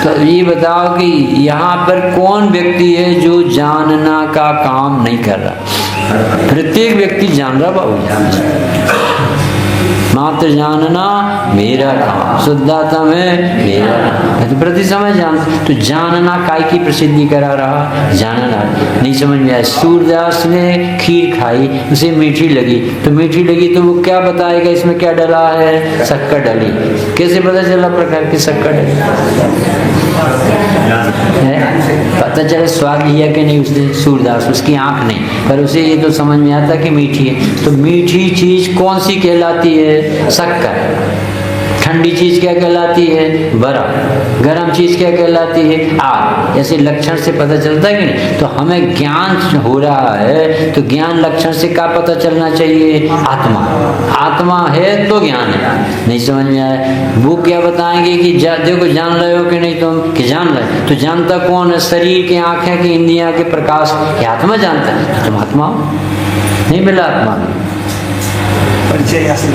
तो ये बताओ कि यहाँ पर कौन व्यक्ति है जो जानना का काम नहीं कर रहा? प्रत्येक व्यक्ति जान रहा बाबू। मात्र जानना मेरा काम, शुद्धात्मा है मेरा काम। तो प्रति समय जान, तो जानना काय की प्रसिद्धि करा रहा? जानना नहीं समझ में आया। सूरदास ने खीर खाई, उसे मीठी लगी, तो मीठी लगी तो वो क्या बताएगा इसमें क्या डला है? शक्कर डली। कैसे पता चला प्रकार की शक्कर डली? पता चले स्वाद लिया कि नहीं उसने? सूरदास, उसकी आंख नहीं, पर उसे ये तो समझ में आता कि मीठी है। तो मीठी चीज कौन सी कहलाती है? शक्कर। ठंडी चीज क्या कहलाती है? बर्फ। गर्म चीज क्या कहलाती है? आग। ऐसे लक्षण से पता चलता है कि नहीं? तो हमें ज्ञान हो रहा है, तो ज्ञान लक्षण से क्या पता चलना चाहिए? आत्मा। आत्मा है तो ज्ञान है। नहीं समझ में आया? वो क्या बताएंगे कि देखो जान रहे हो कि नहीं तुम? कि जान रहे। तो जानता कौन है? शरीर की आंखें की इंद्रियां के प्रकाश ये आत्मा जानता है। तो तुम आत्मा हो? नहीं मिला आत्मा में परिचय हासिल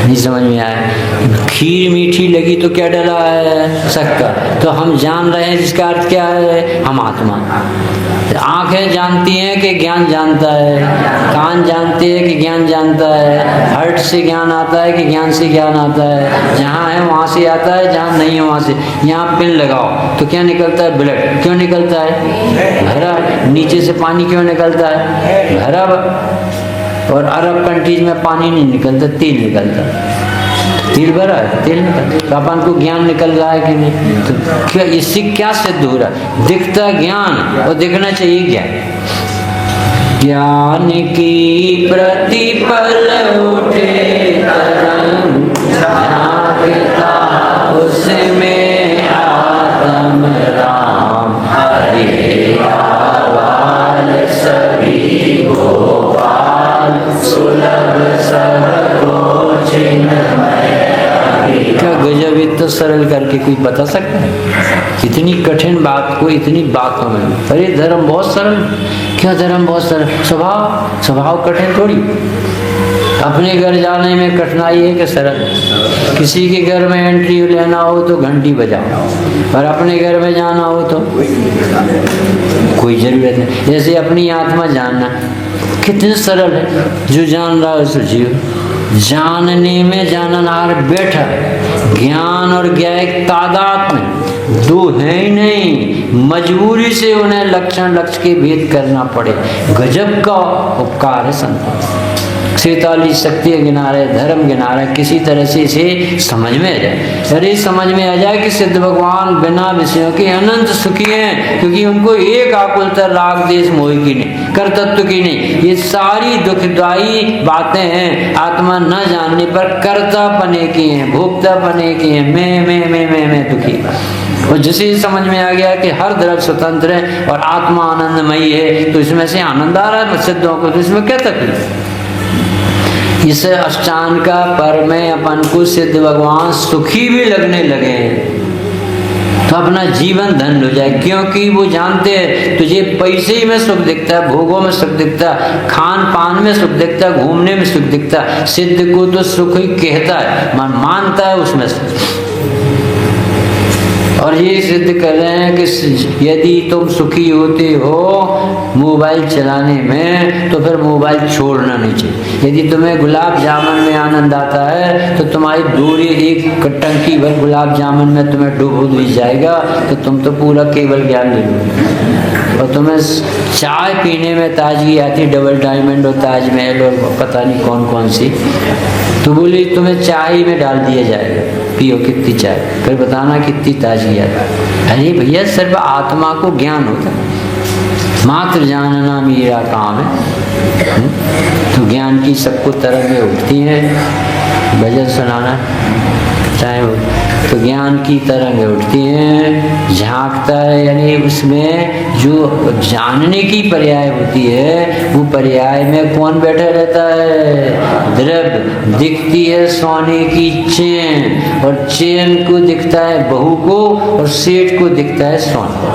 नहीं समझ में आया? खीर मीठी लगी तो क्या डला है? शक्कर। तो हम जान रहे हैं, जिसका अर्थ क्या है? हम आत्मा। आंखें जानती हैं कि ज्ञान जानता है, कान जानते हैं कि ज्ञान जानता है, हर्ट से ज्ञान आता है कि ज्ञान से ज्ञान आता है, जहाँ है वहाँ से आता है, जहाँ नहीं है वहाँ से। यहाँ पिन लगाओ तो क्या निकलता है? ब्लड। क्यों निकलता है? भरा। नीचे से पानी क्यों निकलता है? भरा। और अरब कंट्रीज में पानी नहीं निकलता, तेल निकलता। तेल भरा है, तेल निकलता। तो अपन को ज्ञान निकल रहा है कि नहीं? तो क्या इससे क्या सिद्ध हो रहा है? दिखता ज्ञान और दिखना चाहिए ज्ञान। ज्ञान की प्रतिपल उठे तरंग, झांकता उसमें आत्म राम। हरे आवाल सभी गोपाल, सुलभ सबको चिन्मय। क्या गजब! इतना सरल करके कोई बता सकता है? इतनी कठिन बात को इतनी बातों में। अरे धर्म बहुत सरल। क्या धर्म बहुत सरल? स्वभाव कठिन थोड़ी। अपने घर जाने में कठिनाई है कि सरल? किसी के घर में एंट्री लेना हो तो घंटी बजाओ, और अपने घर में जाना हो तो कोई जरूरत नहीं। जैसे अपनी आत्मा जानना कितने सरल है। जो जान रहा है उसे जियो। जानने में जाननार बैठा। ज्ञान और ज्ञान एक तादाद में दो है ही नहीं। मजबूरी से उन्हें लक्ष्य के भेद करना पड़े। गजब का उपकार है संत। 47 शक्तियाँ गिना रहे, धर्म गिना रहे, किसी तरह से इसे समझ में आ जाए। अरे समझ में आ जाए कि सिद्ध भगवान बिना विषयों के अनंत सुखी हैं, क्योंकि उनको एक आकुलता राग देश मोह की नहीं, कर्तत्व की नहीं। ये सारी दुखदायी बातें हैं आत्मा न जानने पर कर्ता पने की हैं, भोक्ता पने की हैं। मैं दुखी। और जिसे समझ में आ गया कि हर द्रव्य स्वतंत्र है और आत्मा आनंदमयी है, तो इसमें से आनंद आ रहा है सिद्धों को, तो इसमें क्या तकलीफ? इस अष्टांग का पर में अपन को सिद्ध भगवान सुखी भी लगने लगे हैं, तो अपना जीवन धन्य हो जाए। क्योंकि वो जानते हैं तुझे पैसे में सुख दिखता है, भोगों में सुख दिखता है, खान पान में सुख दिखता है, घूमने में सुख दिखता है। सिद्ध को तो सुख ही कहता है, मानता है उसमें से। और ये सिद्ध कर रहे हैं कि यदि तुम सुखी होते हो मोबाइल चलाने में, तो फिर मोबाइल छोड़ना नहीं चाहिए। यदि तुम्हें गुलाब जामुन में आनंद आता है, तो तुम्हारी दूरी एक टंकी भर गुलाब जामुन में तुम्हें डूब दी जाएगा, तो तुम तो पूरा केवल ज्ञान ले लो। और तुम्हें चाय पीने में ताजगी आती, डबल डायमंड और ताजमहल और पता नहीं कौन कौन सी, तो बोली तुम्हें चाय में डाल दिया जाएगा, पियो कितनी चाय, फिर बताना कितनी ताजगी आती। अरे भैया सिर्फ आत्मा को ज्ञान होता है, मात्र जानना मेरा काम है। तो ज्ञान की सबको तरंगें उठती हैं। भजन सुनाना टाइम हो, तो ज्ञान की तरंगें उठती हैं, झांकता है। यानी उसमें जो जानने की पर्याय होती है, वो पर्याय में कौन बैठा रहता है? द्रव्य। दिखती है सोने की चेन, और चेन को दिखता है बहू को, और सेठ को दिखता है सोना।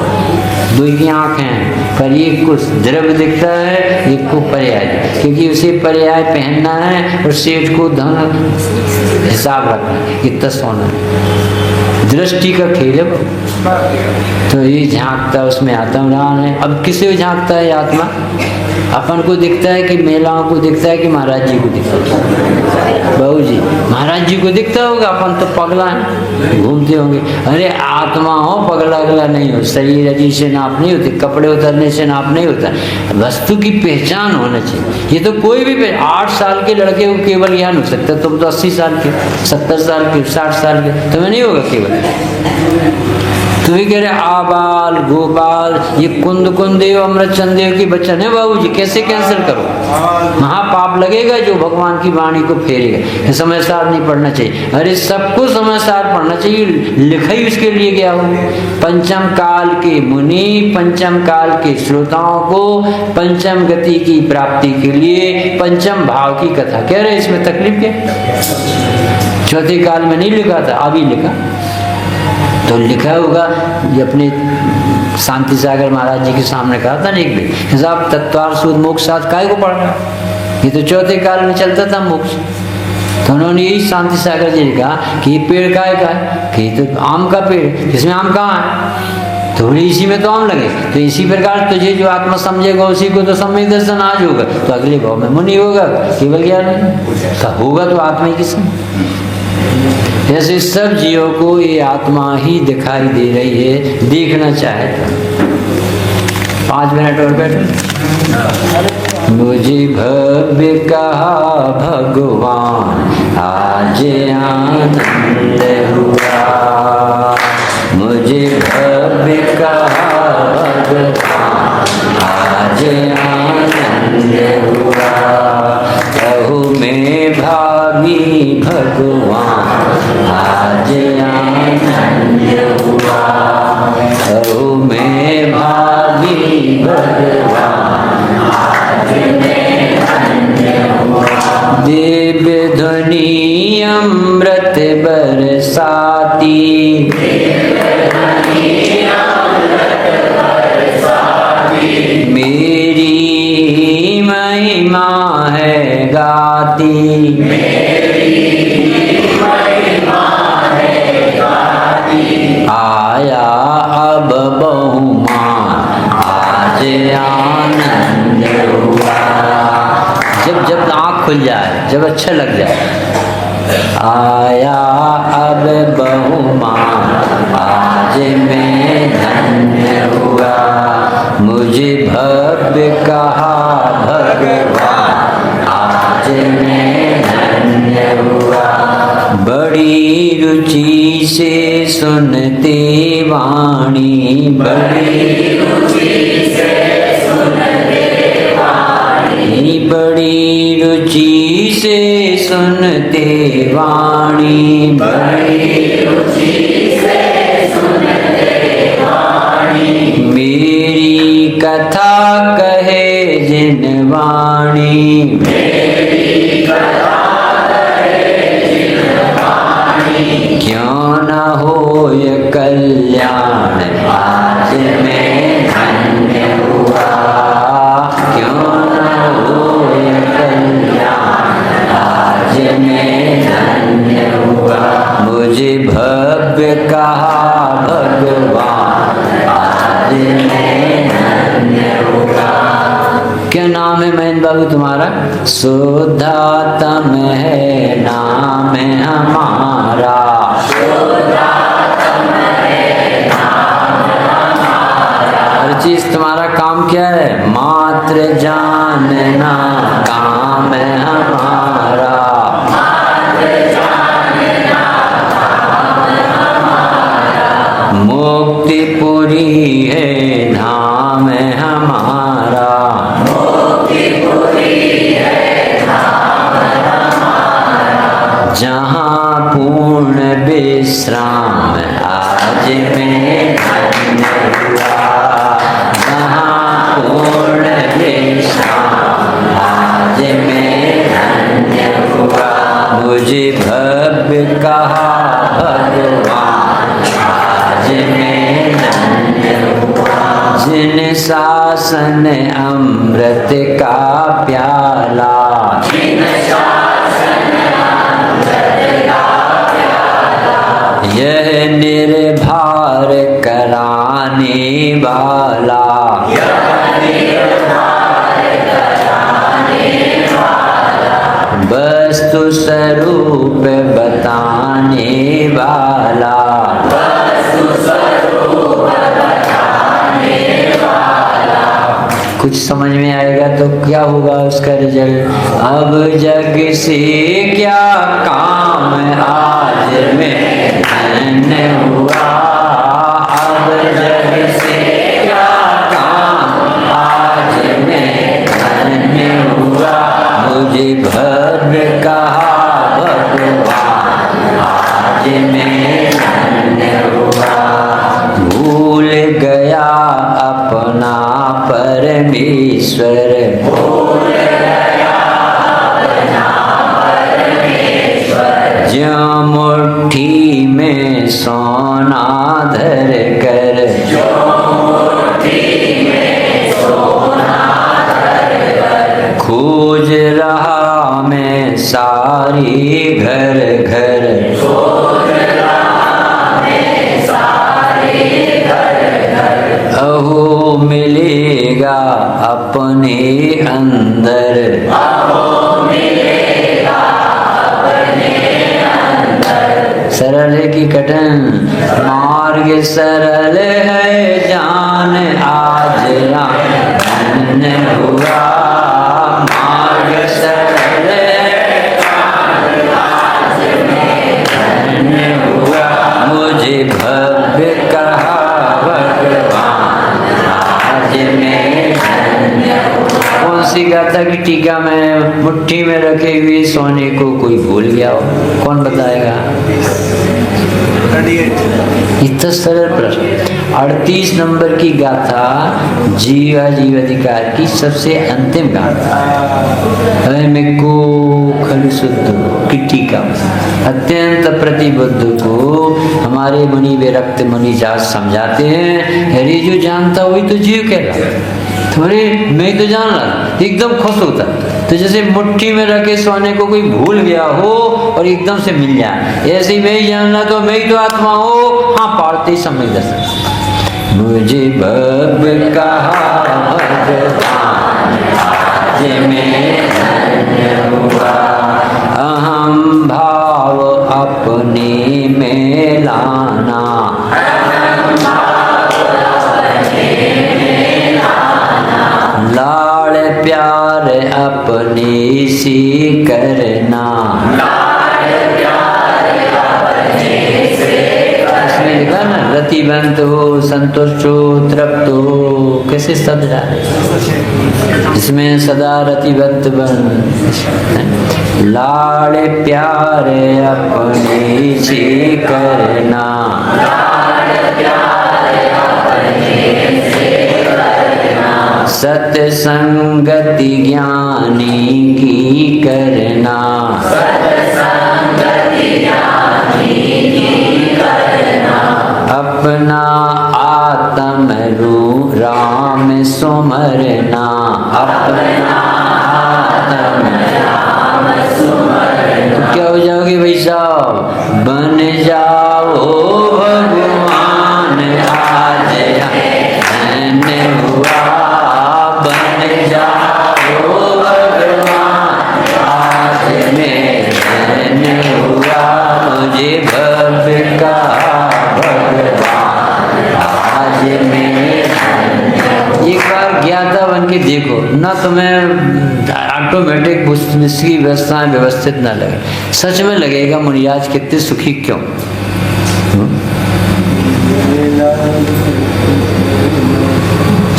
दो की आँख हैं, पर एक को द्रव्य दिखता है, एक को पर्याय, क्योंकि उसे पर्याय पहनना है और सेठ को धन हिसाब रखना है, कितना सोना है। दृष्टि का खेल है। तो ये झांकता उसमें आत्मरान है। अब किसे झांकता है आत्मा? अपन को दिखता है कि महिलाओं को दिखता है कि महाराज जी को दिखता है? बहू जी महाराज जी को दिखता होगा, अपन तो पगला है, घूमते होंगे। अरे आत्मा हो, पगला अगला नहीं हो। शरीर अजी से नाप नहीं होते, कपड़े उतरने से नाप नहीं होता, वस्तु की पहचान होना चाहिए। ये तो कोई भी 8 साल के लड़के को केवल ज्ञान हो सकता है, तुम तो 80 साल के, 70 साल के, 60 साल के, तुम्हें नहीं होगा केवल। तो भी कह रहे आबाल गोपाल ये कुंद कुंदेव अमृत चंदेव की बच्चन है बाबू जी, कैसे कैंसिल करो? महापाप लगेगा जो भगवान की वाणी को फेरेगा। समय सार नहीं पढ़ना चाहिए। अरे सबको समय सार पढ़ना चाहिए, लिखा ही उसके लिए गया हो। पंचम काल के मुनि, पंचम काल के श्रोताओं को पंचम गति की प्राप्ति के लिए पंचम भाव की कथा कह रहे, इसमें तकलीफ क्या? चौथे काल में नहीं लिखा था, अभी लिखा तो लिखा होगा। ये अपने शांति सागर महाराज जी के सामने कहा था ना एक भी, साहब तत्वार सूद मोक्ष साथ काय को पढ़ रहा, ये तो चौथे काल में चलता था मोक्ष। तो उन्होंने यही शांति सागर जी ने कहा कि ये पेड़ काय का है, कि ये तो आम का पेड़, इसमें आम कहाँ है? तो बोले इसी में तो आम लगे। तो इसी प्रकार तुझे जो आत्मा समझेगा उसी को तो सम्यक दर्शन आज होगा, तो अगले भाव में मुनि होगा, केवल ज्ञान नहीं होगा तो आत्मा ही किसमें। ऐसे सब जीवों को ये आत्मा ही दिखाई दे रही है, देखना चाहे तो 5 मिनट और बैठो। मुझे भव्य कहा भगवान आज आनंद हुआ, मुझे भव्य कहा भगवान आज आनंद हुआ, कहूँ मैं भागी भगवान आज आनंद हुआ, कहूँ मैं भागी भगवान आज आनंद हुआ। दिव्य ध्वनि अमृत बरसाती, मेरी महिमा है गाती, आया अब बहुमान आज आनंद हुआ। जब आँख खुल जाए, जब अच्छा लग जाए, आया अब बहुमान आज मैं धन्य हुआ, मुझे भव्य कहा भगवान आज मैं धन्य हुआ। बड़ी रुचि से सुनते वाणी, बड़ी रुचि से सुनते वाणी, बड़ी रुचि से सुनते वाणी, बड़ी रुचि से सुनते वाणी, मेरी कथा कहे जिन वाणी, मेरी कथा कहे जिन वाणी, क्यों न हो ये कल्याण आज मैं धन्य हुआ, क्यों न हो ये कल्याण आज मैं धन्य हुआ। मुझे भव्य कहा भगवान आज मैं धन्य हुआ। क्या नाम है महेंद्र बाबू तुम्हारा? शुद्धात्म है नाम है हमारा, हर चीज तुम्हारा काम क्या है? मात्र जानना काम है हमारा, मुक्ति पूरी है धाम है हमारा, जहाँ पूर्ण विश्राम आज मैं धन्य हुआ, जहाँ पूर्ण विश्राम आज मैं धन्य हुआ। मुझे भव्य कहा भगवान आज मैं धन्य हुआ, जिन शासन अमृत का प्याला, यह निर्भर कराने वाला, वस्तु स्वरूप बताने वाला, कुछ समझ में आएगा तो क्या होगा उसका रिजल्ट। अब जग से क्या काम आज मैं धन्य हुआ, अब परमेश्वर। ज्यों मुट्ठी में सोना धर कर, खोज रहा मैं सारी घर घर। अहो मिलेगा अपने अंदर, सरल है कि कठिन? मार्ग सरल है जान आज धन्य हुआ। मार्ग सरल है धन्य हुआ। मुझे भव्य कहा भगवान आज मैं धन्य हुआ। कौन सी गाथा की टीका में मुट्ठी में रखे हुए सोने को कोई भूल गया हो? कौन बताएगा? 38 इतना सरल प्रश्न। 38 नंबर की गाथा जीवा जीव अधिकार की सबसे अंतिम गाथा को खल शुद्ध की टीका। अत्यंत प्रतिबुद्ध को हमारे मुनि विरक्त मुनि जात समझाते हैं, अरे जो जानता वही तो जीव कह रहा। थोड़े मैं तो जान रहा, एकदम खुश होता। तो जैसे मुट्ठी में रखे सोने को कोई भूल गया हो और एकदम से मिल जाए, ऐसे ही मैं ही जान रहा तो मैं ही तो आत्मा हो। हाँ, पाड़ते ही समझ दस। मुझे भव्य कहा भगवान आज मैं धन्य हुआ। अहम भाव अपने में लाना, लाड़ प्यार अपने से करना। इसमें लिखा ना, रतिबंत हो, संतुष्ट हो, तृप्त हो, कैसे शब्द डाले? इसमें सदा रतिबंत बन, लाड़ प्यार अपने से करना। सत्संगति ज्ञानी की करना। अपना आत्म रूप राम सुमरना। अपना आत्म राम सुमरना। तो क्या हो जाओगे भाई साहब? बन जाओ भगवान आज धन्य हुआ। बन जाओ भगवान आज मैं धन्य हुआ। मुझे भव्य का भगवान आज मैं धन्य। एक बार ज्ञाता बन के देखो ना, तुम्हें ऑटोमेटिक उसकी व्यवस्थाएं व्यवस्थित ना लगे, सच में लगेगा मुनिराज कितने सुखी क्यों।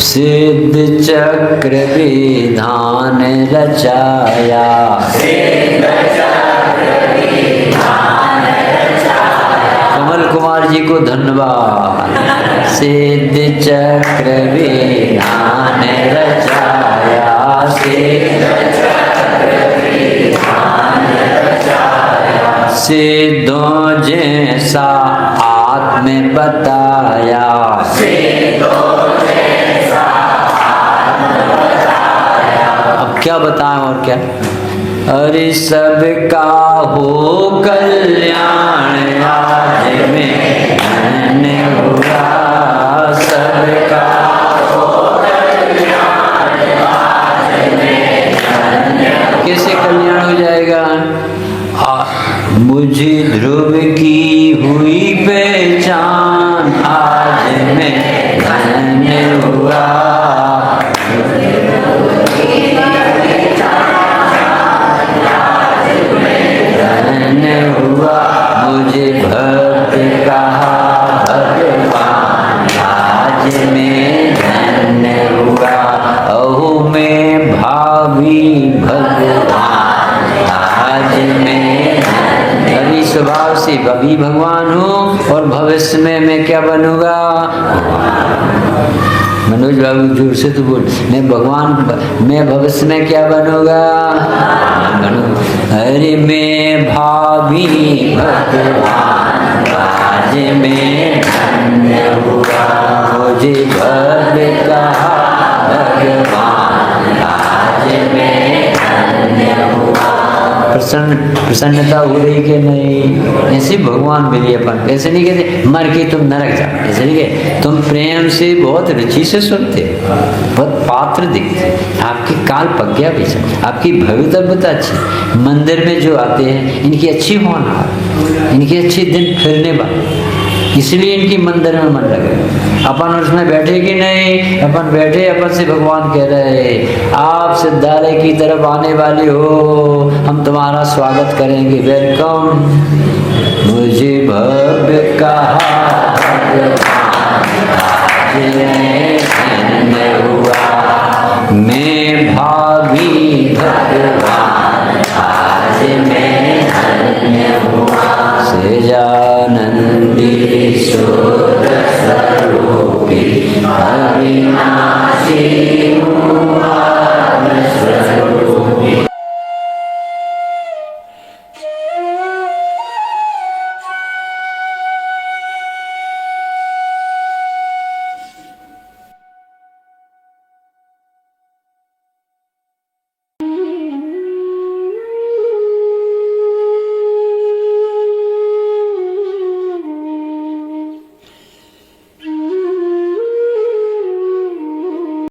सिद्ध चक्र विधान रचाया, कमल कुमार जी को धन्यवाद। सिद्ध चक्र विधान रचाया, सिद्धों जैसा आत्म बताया। अब क्या बताएं और क्या? अरे सबका हो कल्याण आज में धन्य हुआ। सबका हो कल्याण आज में धन्य। कैसे कल्याण हो जाएगा? मुझे ध्रुव की हुई पहचान आज मैं धन्य हुआ। धन्य हुआ। मुझे भक्त कहा भगवान आज मैं धन्य हुआ। अहो मैं भावी भगवान आज मैं अभी स्वभाव से अभी भगवान हूँ और भविष्य में मैं क्या बनूंगा? मनोज बाबू जोर से तो बोल। मैं भविष्य में क्या बनूंगा? अरे मैं भावी भगवान आज में धन्य हुआ, मुझे भव्य कहा भगवान आज में धन्य हुआ। प्रसन्नता हो रही कि नहीं? ऐसे भगवान मिलिए अपन। ऐसे नहीं कहते मर के तुम नरक जाओ, ऐसे नहीं कहते। तुम प्रेम से बहुत रुचि से सुनते, बहुत पात्र दिखते, आपकी काल पक गया पीछे, आपकी भवितव्यता अच्छी। मंदिर में जो आते हैं इनकी अच्छी होनहार, इनके अच्छे दिन फिरने वाले, इसलिए इनकी मंदिर में मन लगे। अपन उसमें बैठे कि नहीं? अपन बैठे, अपन से भगवान कह रहे आप सिद्धालय की तरफ आने वाले हो, हम तुम्हारा स्वागत करेंगे, वेलकम। मुझे भव्य कहा धन्य हुआ, मैं भावी भगवान आज मैं धन्य हुआ। सेजानंदी ईश्वर स्वरूपी हरि